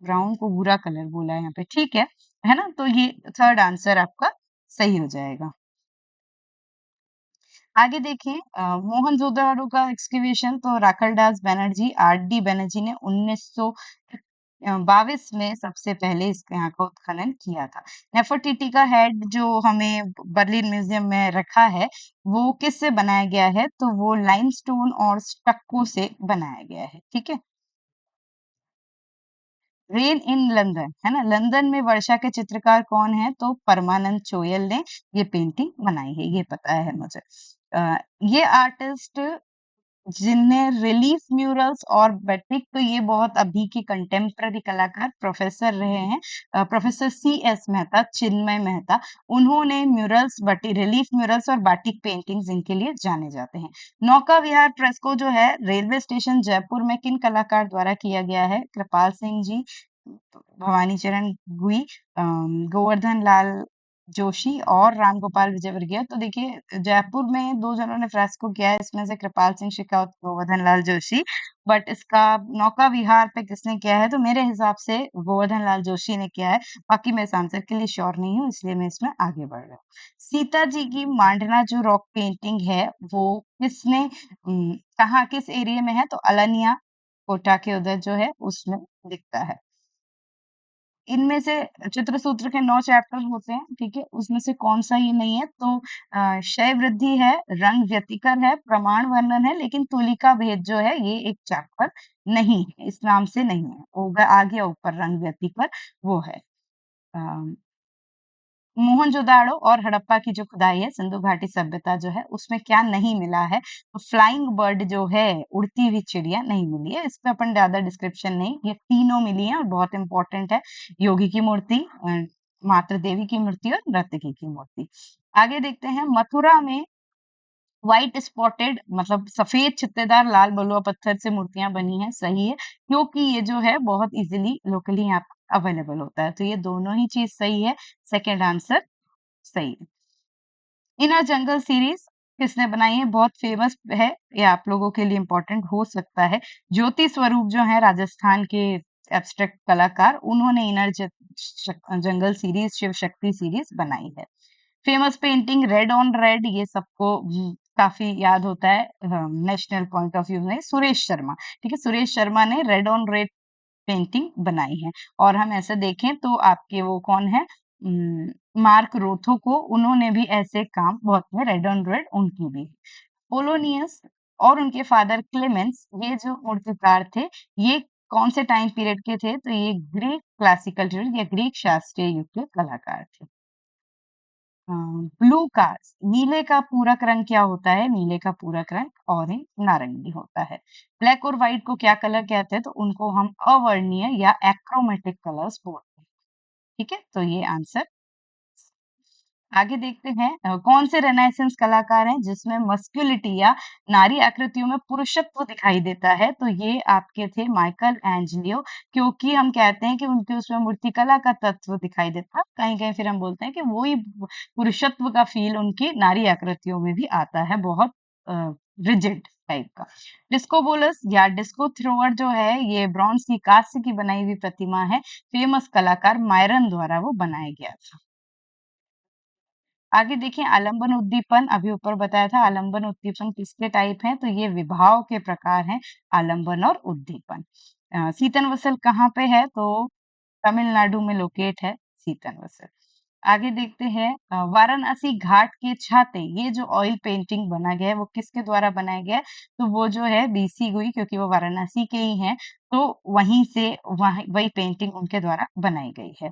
ब्राउन को भूरा कलर बोला है यहाँ पे, ठीक है ना, तो ये थर्ड आंसर आपका सही हो जाएगा। आगे देखें, मोहनजोदड़ो का एक्सकवेशन, तो राखलदास बनर्जी, आर डी बनर्जी ने 1922 में सबसे पहले इसके यहाँ का उत्खनन किया था। नेफरटिटी का हेड जो हमें बर्लिन म्यूजियम में रखा है, वो किससे बनाया गया है, तो वो लाइमस्टोन और स्टक्को से बनाया गया है। ठीक है। रेन इन लंदन, है ना, लंदन में वर्षा के चित्रकार कौन है, तो परमानंद चोयल ने ये पेंटिंग बनाई है, ये पता है मुझे। ये आर्टिस्ट जिनने रिलीफ म्यूरल्स और बैटिक, तो ये बहुत अभी के कंटेम्प्ररी कलाकार प्रोफेसर रहे हैं, प्रोफेसर सी एस मेहता, चिन्मय मेहता, उन्होंने म्यूरल्स, बटी रिलीफ म्यूरल्स और बाटिक पेंटिंग्स इनके लिए जाने जाते हैं। नौका विहार फ्रेस्को जो है रेलवे स्टेशन जयपुर में किन कलाकार द्वारा किया गया है, कृपाल सिंह जी, भवानी चरण गुई, गोवर्धन लाल जोशी और राम गोपाल विजयवर्गीय। तो देखिए जयपुर में दो जनों ने फ्रेस्को किया है, इसमें से कृपाल सिंह शेखावत, गोवर्धन लाल जोशी, बट इसका नौका विहार पे किसने किया है, तो मेरे हिसाब से गोवर्धन लाल जोशी ने किया है, बाकी मैं इस आंसर के लिए श्योर नहीं हूँ, इसलिए मैं इसमें आगे बढ़ रहा हूँ। सीता जी की मांडना जो रॉक पेंटिंग है वो किसने कहाँ किस एरिया में है, तो अलनिया कोटा के उधर जो है उसमें दिखता है। इनमें से चित्रसूत्र के 9 चैप्टर होते हैं, ठीक है, उसमें से कौन सा ये नहीं है, तो क्षय वृद्धि है, रंग व्यतिकर है, प्रमाण वर्णन है, लेकिन तुलिका भेद जो है ये एक चैप्टर नहीं है, इस नाम से नहीं है, आ गया ऊपर रंग व्यतिकर, वो है। मोहनजोदाड़ो और हड़प्पा की जो खुदाई है, सिंधु घाटी सभ्यता जो है उसमें क्या नहीं मिला है, तो फ्लाइंग बर्ड जो है, उड़ती हुई चिड़िया नहीं मिली है, इस पे अपन ज्यादा डिस्क्रिप्शन नहीं, ये तीनों मिली है और बहुत इंपॉर्टेंट है, योगी की मूर्ति, मातृ देवी की मूर्ति और नर्तकी की मूर्ति। आगे देखते हैं, मथुरा में व्हाइट स्पॉटेड, मतलब सफेद छित्तेदार लाल बलुआ पत्थर से मूर्तियां बनी हैं, सही है, क्योंकि ये जो है बहुत इजीली लोकली यहाँ अवेलेबल होता है, तो ये दोनों ही चीज सही है, सेकेंड आंसर सही है। इनर जंगल सीरीज किसने बनाई है, बहुत फेमस है, ये आप लोगों के लिए इंपॉर्टेंट हो सकता है। ज्योति स्वरूप जो है राजस्थान के एब्स्ट्रैक्ट कलाकार, उन्होंने इनर जंगल सीरीज, शिव शक्ति सीरीज बनाई है। Famous painting red on red, ये सबको काफी याद होता है नेशनल पॉइंट ऑफ व्यू में, सुरेश शर्मा। ठीक है, सुरेश शर्मा ने रेड ऑन रेड पेंटिंग बनाई है। और हम ऐसे देखें तो आपके वो कौन है, मार्क रोथको, उन्होंने भी ऐसे काम बहुत में, रेड ऑन रेड उनकी भी। पोलोनियस और उनके फादर क्लेमेंस, ये जो मूर्तिकार थे, ये कौन से टाइम पीरियड के थे, तो ये ग्रीक क्लासिकल पीरियड या ग्रीक शास्त्रीय युग के कलाकार थे। ब्लू कार्स, नीले का पूरक रंग क्या होता है, नीले का पूरक रंग ऑरेंज नारंगी होता है। ब्लैक और व्हाइट को क्या कलर कहते हैं, तो उनको हम अवर्णीय या एक्रोमेटिक कलर्स बोलते हैं। ठीक है, तो ये आंसर। आगे देखते हैं कौन से रेनेसेंस कलाकार हैं जिसमें मस्कुलिटी या नारी आकृतियों में पुरुषत्व दिखाई देता है, तो ये आपके थे माइकल एंजेलियो, क्योंकि हम कहते हैं कि उनके उसमें मूर्तिकला का तत्व दिखाई देता, कहीं कहीं फिर हम बोलते हैं कि वही पुरुषत्व का फील उनकी नारी आकृतियों में भी आता है, बहुत रिजिड टाइप का। डिस्को बोलस या डिस्को थ्रोअर जो है, ये ब्रॉन्ज की कांस्य की बनाई हुई प्रतिमा है, फेमस कलाकार मायरन द्वारा वो बनाया गया था। आगे देखिए आलंबन उद्दीपन, अभी ऊपर बताया था आलंबन उद्दीपन किसके टाइप हैं, तो ये विभाव के प्रकार हैं, आलंबन और उद्दीपन। सीतन वसल कहाँ पे है, तो तमिलनाडु में लोकेट है सीतन वसल। आगे देखते हैं वाराणसी घाट के छाते, ये जो ऑयल पेंटिंग बना गया है वो किसके द्वारा बनाया गया है, तो वो जो है बीसी गुई, क्योंकि वो वाराणसी के ही हैं, तो वहीं से वही पेंटिंग उनके द्वारा बनाई गई है।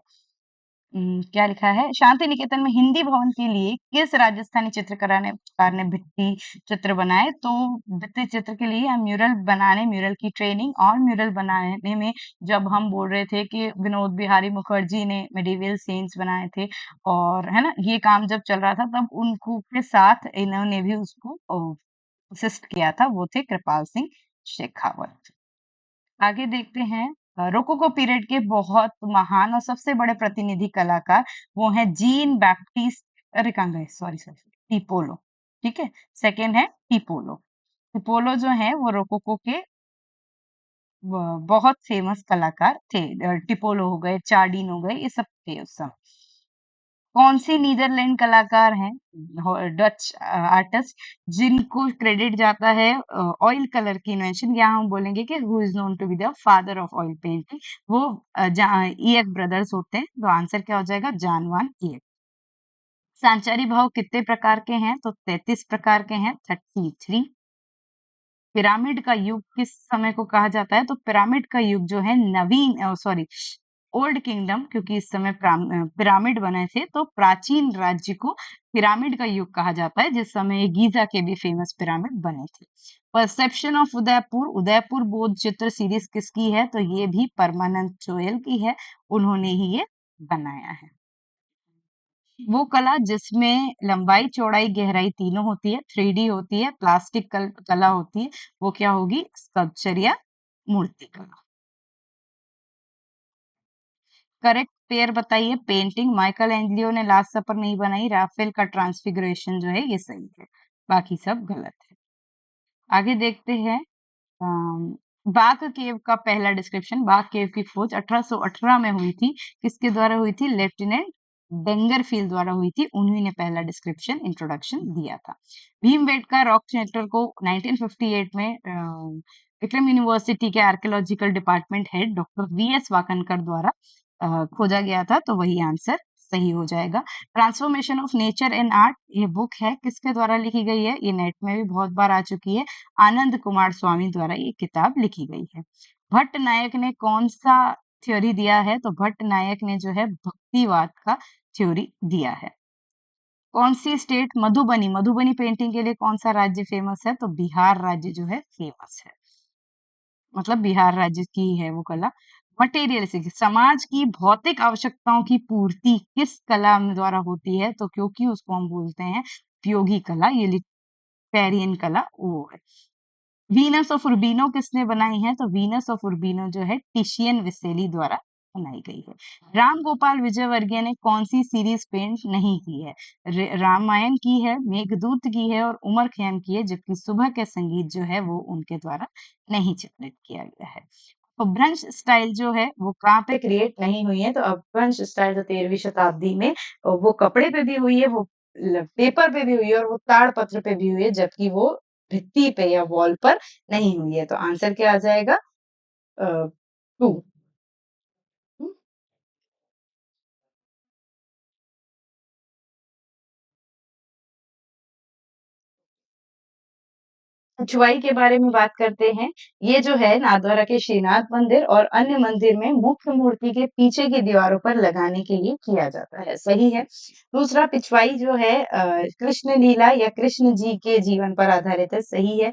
क्या लिखा है, शांति निकेतन में हिंदी भवन के लिए किस राजस्थानी चित्रकार ने भित्ति चित्र बनाए, तो भित्ति चित्र के लिए हम म्यूरल की ट्रेनिंग और म्यूरल बनाने में जब हम बोल रहे थे कि विनोद बिहारी मुखर्जी ने मेडिवल सीन्स बनाए थे, और है ना, ये काम जब चल रहा था तब उनको के साथ इन्होंने भी उसको असिस्ट किया था, वो थे कृपाल सिंह शेखावत। आगे देखते हैं रोकोको पीरियड के बहुत महान और सबसे बड़े प्रतिनिधि कलाकार, वो हैं जीन बैप्टिस्ट, अरे कहाँ गए, सॉरी सॉरी, टिपोलो। ठीक है, सेकेंड है टिपोलो। टिपोलो जो है वो रोकोको के बहुत फेमस कलाकार थे। टिपोलो हो गए, चार्डिन हो गए, ये सब थे उस समय। कौन सी नीदरलैंड कलाकार हैं, डच आर्टिस्ट, जिनको क्रेडिट जाता है ऑयल कलर की इन्वेंशन, या हम बोलेंगे कि who is known to be the father of oil painting, वो ईएक ब्रदर्स होते हैं, तो आंसर क्या हो जाएगा, जॉन वान ईएक। सांचारी भाव कितने प्रकार के हैं, तो 33 प्रकार के हैं, 33। पिरामिड का युग किस समय को कहा जाता है, तो पिरामिड का युग जो है नवीन सॉरी ओल्ड किंगडम, क्योंकि इस समय पिरामिड बने थे, तो प्राचीन राज्य को पिरामिड का युग कहा जाता है, जिस समय गीजा के भी फेमस पिरामिड बने थे। परसेप्शन ऑफ उदयपुर, उदयपुर बोध चित्र सीरीज किसकी है, तो ये भी परमानंद चोयल की है, उन्होंने ही ये बनाया है। वो कला जिसमें लंबाई चौड़ाई गहराई तीनों होती है, 3D होती है, प्लास्टिक कला होती है, वो क्या होगी, स्कल्पचर या मूर्ति कला। करेक्ट पेयर बताइए, पेंटिंग माइकल एंजेलियो ने लास्ट सपर नहीं बनाई, राफेल का ट्रांसफिगरेशन जो है ये सही है, बाकी सब गलत है। आगे देखते हैं बाघ केव का पहला डिस्क्रिप्शन, बाघ केव की खोज 1818 में हुई थी, किसके द्वारा हुई थी, लेफ्टिनेंट डेंगरफील्ड द्वारा हुई थी, उन्हीं ने पहला डिस्क्रिप्शन इंट्रोडक्शन दिया था। भीमबेटका रॉक सेंटर को 1958 में विक्रम यूनिवर्सिटी के archaeological department head doctor VS Wakankar द्वारा खोजा गया था, तो वही आंसर सही हो जाएगा। Transformation of nature and art, ये बुक है, किसके द्वारा लिखी गई है, ये नेट में भी बहुत बार आ चुकी है, आनंद कुमार स्वामी द्वारा ये किताब लिखी गई है। भट्ट नायक ने कौन सा थ्योरी दिया है, तो भट्ट नायक ने जो है भक्तिवाद का थ्योरी दिया है। कौन सी स्टेट, मधुबनी, मधुबनी पेंटिंग के लिए कौन सा राज्य फेमस है, तो बिहार राज्य जो है फेमस है, मतलब बिहार राज्य की है वो कला। मटेरियलिस्टिक, समाज की भौतिक आवश्यकताओं की पूर्ति किस कला द्वारा होती है, तो क्योंकि उसको हम बोलते हैं उपयोगी कला, ये लिपेरियन कला वो है। वीनस ऑफ उर्बिनो किसने बनाई है, तो वीनस ऑफ उर्बिनो जो है टिशियन विसेली द्वारा बनाई गई है। राम गोपाल विजयवर्गीय ने कौन सी सीरीज पेंट नहीं की है, रामायण की है, मेघदूत की है और उमर खैयम की है, जबकि सुबह के संगीत जो है वो उनके द्वारा नहीं चित्रित किया गया है। अपभ्रंश स्टाइल जो है वो कहाँ पे क्रिएट नहीं हुई है, तो अपभ्रंश स्टाइल जो 13वीं शताब्दी में वो कपड़े पे भी हुई है, वो पेपर पे भी हुई है और वो ताड़पत्र पे भी हुई है, जबकि वो भित्ति पे या वॉल पर नहीं हुई है। तो आंसर क्या आ जाएगा? 2। पिछवाई के बारे में बात करते हैं। ये जो है नाथद्वारा के श्रीनाथ मंदिर और अन्य मंदिर में मुख्य मूर्ति के पीछे की दीवारों पर लगाने के लिए किया जाता है, सही है। दूसरा, पिछवाई जो है कृष्ण लीला या कृष्ण जी के जीवन पर आधारित है, सही है।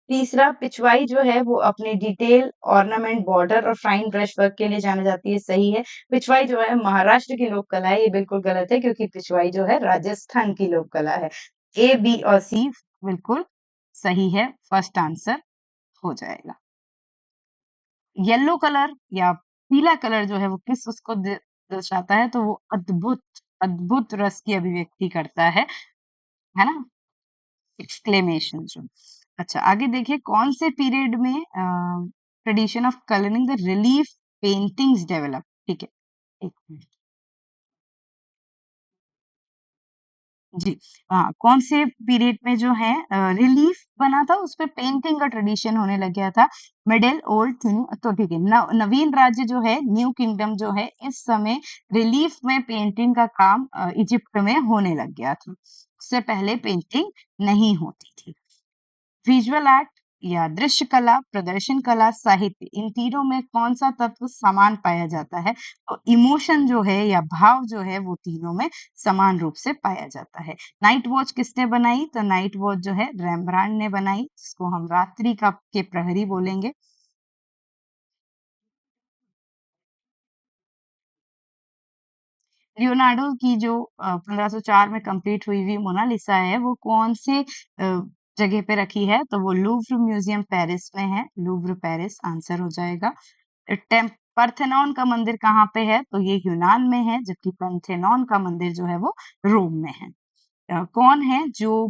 तीसरा, पिछवाई जो है वो अपने डिटेल, ऑर्नामेंट, बॉर्डर और फाइन ब्रश वर्क के लिए जानी जाती है, सही है। पिछवाई जो है महाराष्ट्र की लोक कला है, ये बिल्कुल गलत है क्योंकि पिछवाई जो है राजस्थान की लोक कला है। ए, बी और सी बिल्कुल सही है, फर्स्ट आंसर हो जाएगा। येलो कलर या पीला कलर जो है वो किस उसको दर्शाता है, तो वो अद्भुत अद्भुत रस की अभिव्यक्ति करता है ना? एक्सक्लेमेशन जो। अच्छा, आगे देखिए कौन से पीरियड में tradition of colouring the relief paintings develop, ठीक है, एक मिनट। जी, हाँ, कौन से पीरियड में जो है रिलीफ बना था, उस पे पेंटिंग का ट्रेडिशन होने लग गया था। मिडिल, ओल्ड, थिंग, तो ठीक है। नवीन राज्य जो है, न्यू किंगडम जो है, इस समय रिलीफ में पेंटिंग का काम इजिप्ट में होने लग गया था। उससे पहले पेंटिंग नहीं होती थी। विजुअल आर्ट या दृश्य कला, प्रदर्शन कला, साहित्य, इन तीनों में कौन सा तत्व समान पाया जाता है? तो इमोशन जो है या भाव जो है वो तीनों में समान रूप से पाया जाता है। नाइट वॉच किसने बनाई? तो नाइट वॉच जो है रेम्ब्रांड ने बनाई, जिसको हम रात्रि का के प्रहरी बोलेंगे। लियोनार्डो की जो 1504 में कंप्लीट हुई हुई मोनालिसा है, वो कौन से जगह पे रखी है? तो वो लूव्र म्यूजियम पेरिस में है, लूव्र पेरिस आंसर हो जाएगा। पार्थेनॉन का मंदिर कहाँ पे है? तो ये यूनान में है, जबकि पार्थेनॉन का मंदिर जो है वो रोम में है। कौन है जो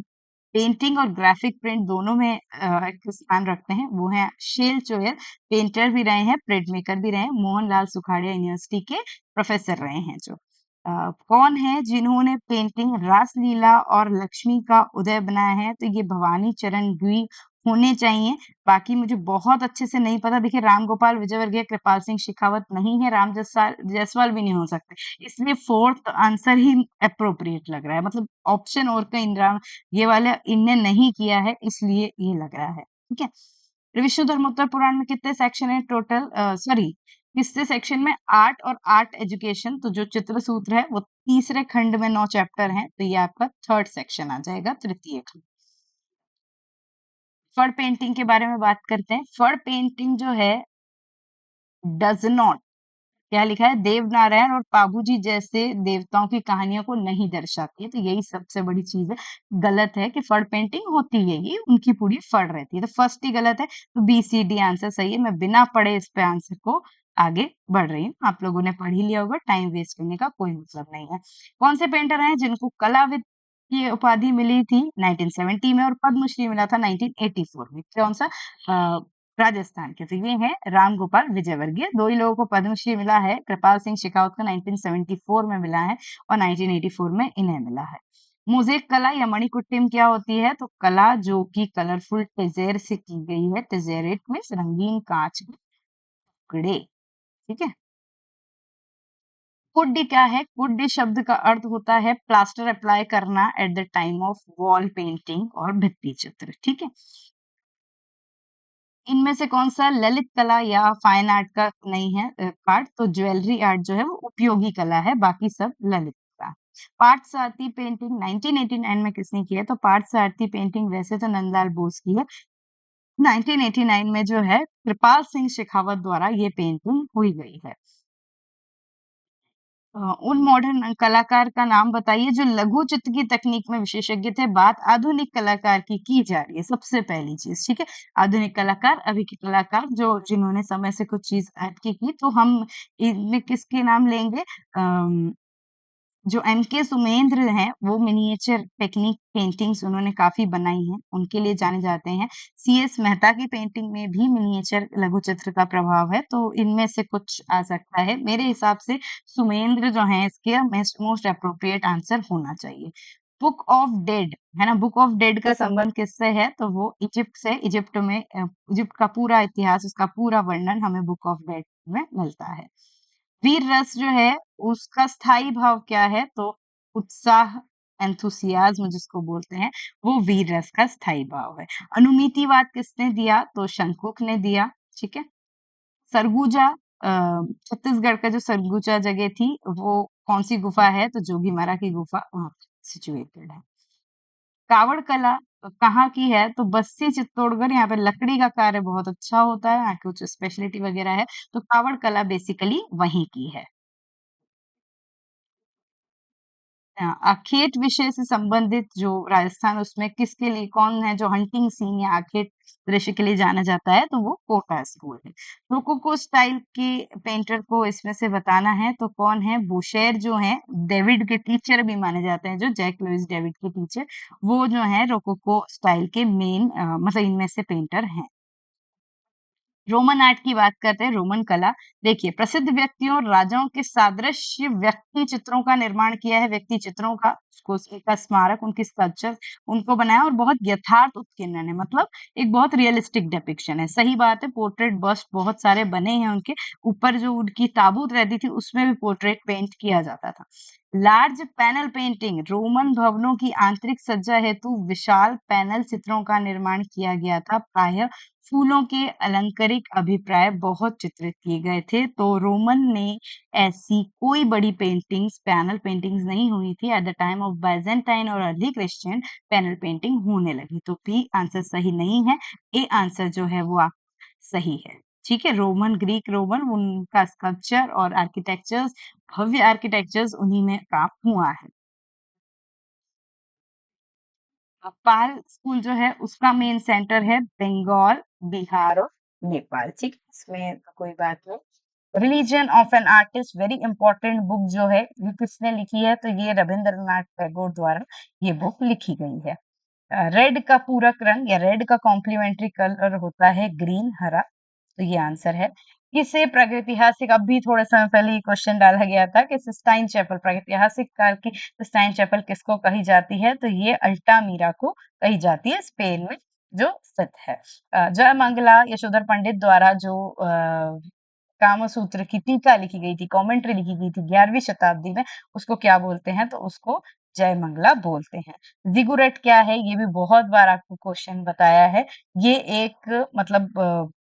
पेंटिंग और ग्राफिक प्रिंट दोनों में एक स्थान रखते हैं? वो है शेल चोयर, पेंटर भी रहे हैं, प्रिंट मेकर भी रहे हैं, मोहनलाल सुखाड़िया यूनिवर्सिटी के प्रोफेसर रहे हैं जो। कौन है जिन्होंने पेंटिंग रासलीला और लक्ष्मी का उदय बनाया है? तो ये भवानी चरण द्वी होने चाहिए। बाकी मुझे बहुत अच्छे से नहीं पता। देखिए, राम गोपाल विजयवर्गीय, कृपाल सिंह शेखावत नहीं है, राम जायसवाल भी नहीं हो सकते, इसलिए फोर्थ आंसर ही अप्रोप्रिएट लग रहा है। मतलब ऑप्शन और का इंद्रा ये वाला इनने नहीं किया है, इसलिए ये लग रहा है। ठीक है। विष्णु धर्मोत्तर पुराण में कितने सेक्शन है टोटल? सॉरी, किससे सेक्शन में? आर्ट और आर्ट एजुकेशन, तो जो चित्र सूत्र है वो तीसरे खंड में 9 चैप्टर हैं, तो ये आपका थर्ड सेक्शन आ जाएगा, तृतीय खंड। फड़ पेंटिंग के बारे में बात करते हैं। फड़ पेंटिंग जो है डज नॉट, क्या लिखा है? देवनारायण और पाबूजी जैसे देवताओं की कहानियों को नहीं दर्शाती है, तो यही सबसे बड़ी चीज है। गलत है कि फड़ पेंटिंग होती है, ये उनकी पूरी फड़ रहती है, तो फर्स्ट ही गलत है। तो बी सी डी आंसर सही है। मैं बिना पढ़े इस पे आंसर को आगे बढ़ रही हूँ, आप लोगों ने पढ़ ही लिया होगा, टाइम वेस्ट करने का कोई मतलब नहीं है। कौन से पेंटर हैं जिनको कलाविद की उपाधि मिली थी 1970 में और पद्मश्री मिला था 1984 में? कौन सा? राजस्थान के। तो ये है राम गोपाल विजयवर्गीय। दो ही लोगों को पद्मश्री मिला है, कृपाल सिंह शेखावत को 1974 में मिला है और 1984 में इन्हें मिला है। मोज़ेक कला या मणिकुट्टिम क्या होती है? तो कला जो कि कलरफुल टेजेर से की गई है, टेजेरेट में रंगीन कांच के टुकड़े। ठीक है। कुड्डी क्या है? कुड्डी शब्द का अर्थ होता है प्लास्टर अप्लाई करना at the time of wall painting और भित्ति चित्र। ठीक है। इनमें से कौन सा ललित कला या फाइन आर्ट का नहीं है पार्ट? तो ज्वेलरी आर्ट जो है वो उपयोगी कला है, बाकी सब ललित कला। पार्थ सारथी पेंटिंग 1989 में किसने की है? तो पार्थ सारथी पेंटिंग वैसे तो नंदलाल बोस की है, 1989 में जो है कृपाल सिंह शेखावत द्वारा ये पेंटिंग हुई गई है। उन मॉडर्न कलाकार का नाम बताइए जो लघु चित्र की तकनीक में विशेषज्ञ थे। बात आधुनिक कलाकार की जा रही है, सबसे पहली चीज। ठीक है। आधुनिक कलाकार, अभी के कलाकार जो जिन्होंने समय से कुछ चीज ऐड की, तो हम इनमें किसके नाम लेंगे? जो एमके सुमेंद्र हैं वो मिनिएचर टेक्निक पेंटिंग्स उन्होंने काफी बनाई हैं, उनके लिए जाने जाते हैं। सीएस मेहता की पेंटिंग में भी मिनिएचर लघु चित्र का प्रभाव है, तो इनमें से कुछ आ सकता है। मेरे हिसाब से सुमेंद्र जो हैं इसके मोस्ट अप्रोप्रिएट आंसर होना चाहिए। बुक ऑफ डेड है ना, बुक ऑफ डेड का संबंध किससे है? तो वो इजिप्ट से, इजिप्ट में इजिप्ट का पूरा इतिहास, उसका पूरा वर्णन हमें बुक ऑफ डेड में मिलता है। वीर रस जो है उसका स्थायी भाव क्या है? तो उत्साह, एंथुसियाज्म जिसको बोलते हैं, वो वीर रस का स्थायी भाव है। अनुमितिवाद किसने दिया? तो शंकुक ने दिया। ठीक है। सरगुजा, छत्तीसगढ़ का जो सरगुजा जगह थी वो कौन सी गुफा है? तो जोगीमारा की गुफा वहां सिचुएटेड है। कावड़ कला कहाँ की है? तो बस्सी चित्तौड़गढ़। यहाँ पे लकड़ी का कार्य बहुत अच्छा होता है, यहाँ की कुछ स्पेशलिटी वगैरह है, तो कावड़ कला बेसिकली वहीं की है। आखेट विषय से संबंधित जो राजस्थान, उसमें किसके लिए, कौन है जो हंटिंग सीन या आखेट दृश्य के लिए जाना जाता है? तो वो कोटा स्कूल है। रोकोको स्टाइल के पेंटर को इसमें से बताना है, तो कौन है? बूशेर जो है, डेविड के टीचर भी माने जाते हैं, जो जैक लुइस डेविड के टीचर, वो जो है रोकोको स्टाइल के मेन मतलब इनमें से पेंटर हैं। रोमन आर्ट की बात करते हैं, रोमन कला। देखिए, प्रसिद्ध व्यक्तियों और राजाओं के सादृश्य व्यक्ति चित्रों का निर्माण किया है, व्यक्ति चित्रों का, उसको उनका स्मारक, उनकी स्कल्पचर, उनको बनाया, और बहुत यथार्थ उत्कीर्णन है, मतलब एक बहुत रियलिस्टिक डिपिक्शन है। सही बात है, पोर्ट्रेट बस्ट बहुत सारे बने हैं उनके ऊपर, जो उनकी ताबूत रहती थी उसमें भी पोर्ट्रेट पेंट किया जाता था। लार्ज पैनल पेंटिंग, रोमन भवनों की आंतरिक सज्जा हेतु विशाल पैनल चित्रों का निर्माण किया गया था। प्रायः फूलों के अलंकारिक अभिप्राय बहुत चित्रित किए गए थे, तो रोमन ने ऐसी कोई बड़ी पेंटिंग्स, पैनल पेंटिंग्स नहीं हुई थी। At the time of Byzantine और अर्ली क्रिश्चियन पैनल पेंटिंग होने लगी, तो बी आंसर सही नहीं है, ए आंसर जो है वो आप सही है। ठीक है, रोमन, ग्रीक रोमन, उनका स्कल्पचर और आर्किटेक्चर्स, भव्य आर्किटेक्चर्स उन्हीं में काम हुआ है। पाल स्कूल जो है उसका मेन सेंटर है बंगाल, बिहार और नेपाल। ठीक है, इसमें तो कोई बात नहीं। Religion of an artist, very important book जो है, ये किसने लिखी है? तो ये रविंद्रनाथ टैगोर द्वारा ये बुक लिखी गई है। रेड का पूरक रंग या रेड का कॉम्प्लीमेंट्री कलर होता है ग्रीन, हरा, तो ये आंसर है। किसे प्रागैतिहासिक, अब भी थोड़े समय पहले ये क्वेश्चन डाला गया था कि सिस्टाइन चैपल, प्रागैतिहासिक काल की सिस्टाइन चैपल किसको कही जाती है? तो ये अल्टामीरा को कही जाती है, स्पेन में जो स्थित है। जयमंगला यशोधर पंडित द्वारा जो कामसूत्र की टीका लिखी गई थी, कमेंट्री लिखी गई थी 11वीं शताब्दी में, उसको क्या बोलते हैं? तो उसको जयमंगला बोलते हैं। जिगुरेट क्या है? ये भी बहुत बार आपको क्वेश्चन बताया है। ये एक मतलब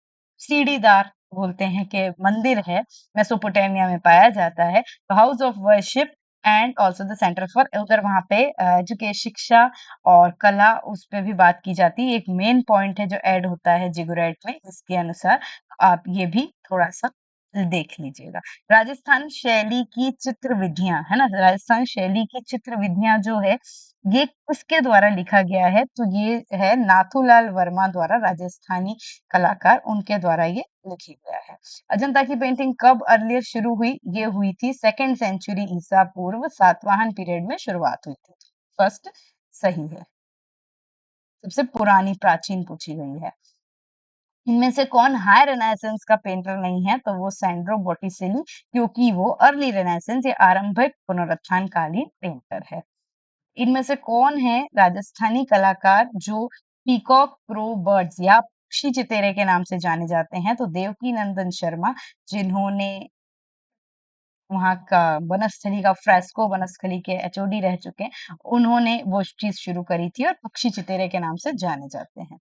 सीढ़ीदार बोलते हैं कि मंदिर है, मेसोपोटामिया में पाया जाता है, तो house of worship and also the centre for, उधर वहां पे एजुकेशन, शिक्षा और कला, उस पे भी बात की जाती है। एक मेन पॉइंट है जो ऐड होता है जिगुरैट में, इसके अनुसार आप ये भी थोड़ा सा देख लीजिएगा। राजस्थान शैली की चित्र विधियां है ना, राजस्थान शैली की चित्र विधियां जो है ये किसके द्वारा लिखा गया है? तो ये है नाथूलाल वर्मा द्वारा, राजस्थानी कलाकार, उनके द्वारा ये लिखी गया है। अजंता की पेंटिंग कब अर्लियर शुरू हुई? ये हुई थी 2nd सेंचुरी ईसा पूर्व, सातवाहन पीरियड में शुरुआत हुई थी। फर्स्ट सही है, सबसे पुरानी प्राचीन पूछी गई है। इनमें से कौन हाई रेनेसांस का पेंटर नहीं है? तो वो सैंड्रो बॉटिसेली, क्योंकि वो अर्ली रेनेसांस या आरंभिक पुनरुत्थान कालीन पेंटर है। इनमें से कौन है राजस्थानी कलाकार जो पीकॉक प्रो बर्ड्स या पक्षी चितेरे के नाम से जाने जाते हैं? तो देवकी नंदन शर्मा, जिन्होंने वहाँ का वनस्थली का, फ्रेस्को वनस्थली के एचओडी रह चुके हैं, उन्होंने वो चीज शुरू करी थी और पक्षी चितेरे के नाम से जाने जाते हैं।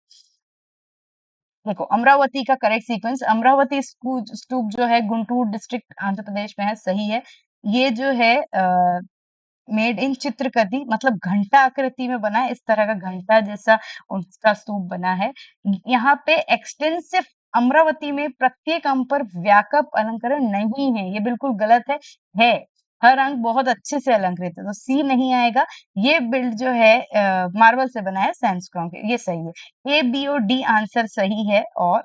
देखो, अमरावती का करेक्ट सीक्वेंस, अमरावती स्तूप जो है गुंटूर डिस्ट्रिक्ट आंध्र प्रदेश में है, सही है। ये जो है मेड इन चित्रकती, मतलब घंटा आकृति में बना है, इस तरह का घंटा जैसा उसका स्तूप बना है। यहाँ पे एक्सटेंसिव, अमरावती में प्रत्येक अंग पर व्यापक अलंकरण नहीं है, ये बिल्कुल गलत है। हर अंग बहुत अच्छे से अलंकृत है, तो सी नहीं आएगा। ये बिल्ड जो है मार्बल से बना है, सैंडस्टोन के, ये सही है। ए बी और डी आंसर सही है, और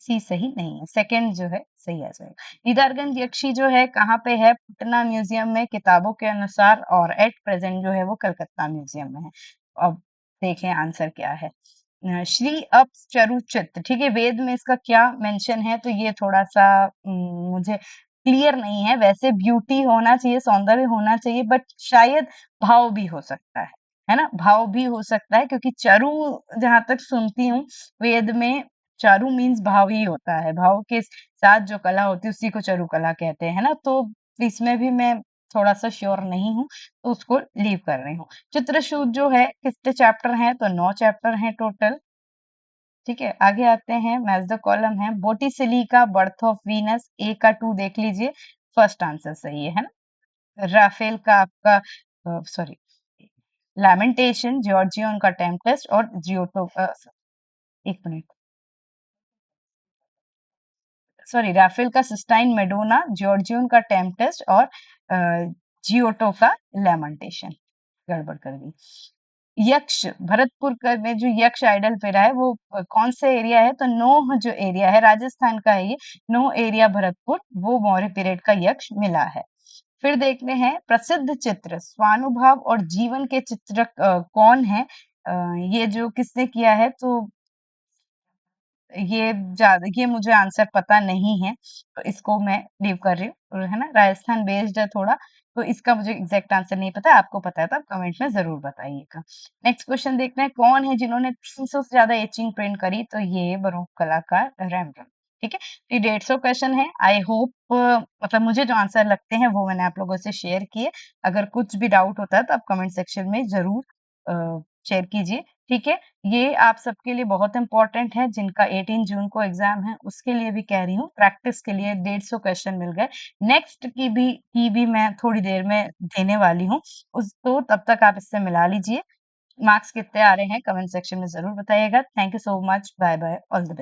सी सही नहीं है, सेकंड जो है सही आ जाएगा। दीदारगंज यक्षी जो है कहाँ पे है? पटना म्यूजियम में किताबों के अनुसार, और एट प्रेजेंट जो है वो कलकत्ता म्यूजियम में है। अब देखें आंसर क्या है। श्री अप चरुचित, ठीक है, वेद में इसका क्या मेंशन है? तो ये थोड़ा सा मुझे क्लियर नहीं है। वैसे ब्यूटी होना चाहिए, सौंदर्य होना चाहिए, बट शायद भाव भी हो सकता है ना? भाव भी हो सकता है, क्योंकि चरु जहां तक सुनती हूँ वेद में, चारू मीन्स भाव ही होता है। भाव के साथ जो कला होती है उसी को चारुकला कहते हैं ना। तो इसमें भी मैं थोड़ा सा श्योर नहीं हूँ, तो उसको लीव कर रही हूँ। चित्रसूत जो है कितने चैप्टर हैं? तो 9 चैप्टर हैं टोटल। ठीक है, आगे आते हैं। मैच द कॉलम है। बोटिसिली का बर्थ ऑफ वीनस, ए का 2 देख लीजिए, फर्स्ट आंसर सही है ना? राफेल का आपका सॉरी, लैमेंटेशन, जॉर्जियन का टेम्पेस्ट, और जियोटो, एक मिनट, सॉरी, राफेल का सिस्टाइन मेडोना, जॉर्जियन का टेम्पेस्ट, और जियोटो का लेमेंटेशन। गड़बड़ कर दी। यक्ष भरतपुर का में जो यक्ष आइडल पेरा है वो कौन से एरिया है? तो नोह जो एरिया है, राजस्थान का है ये, नोह एरिया भरतपुर, वो मौर्य पीरियड का यक्ष मिला है। फिर देखते हैं प्रसिद्ध चित्र स्वानुभाव और जीवन के चित्रक कौन है? ये जो किसने किया है? तो ये मुझे आंसर पता नहीं है, तो इसको मैं लीव कर रही हूँ, और है ना, राजस्थान बेस्ड है थोड़ा, तो इसका मुझे एग्जैक्ट आंसर नहीं पता। आपको पता है तो आप कमेंट में जरूर बताइएगा। नेक्स्ट क्वेश्चन देखते हैं, कौन है जिन्होंने 300 से ज्यादा एचिंग प्रिंट करी? तो ये बरोक कलाकार रैम्ब्रांड। ठीक है, ये 150 क्वेश्चन है। आई होप मतलब मुझे जो आंसर लगते हैं वो मैंने आप लोगों से शेयर किए। अगर कुछ भी डाउट होता है तो आप कमेंट सेक्शन में जरूर शेयर कीजिए। ठीक है, ये आप सबके लिए बहुत इंपॉर्टेंट है, जिनका 18 जून को एग्जाम है उसके लिए भी कह रही हूँ। प्रैक्टिस के लिए 150 क्वेश्चन मिल गए। नेक्स्ट की भी मैं थोड़ी देर में देने वाली हूँ, उस तो तब तक आप इससे मिला लीजिए। मार्क्स कितने आ रहे हैं कमेंट सेक्शन में जरूर बताइएगा। Thank you so much, bye bye, all the best.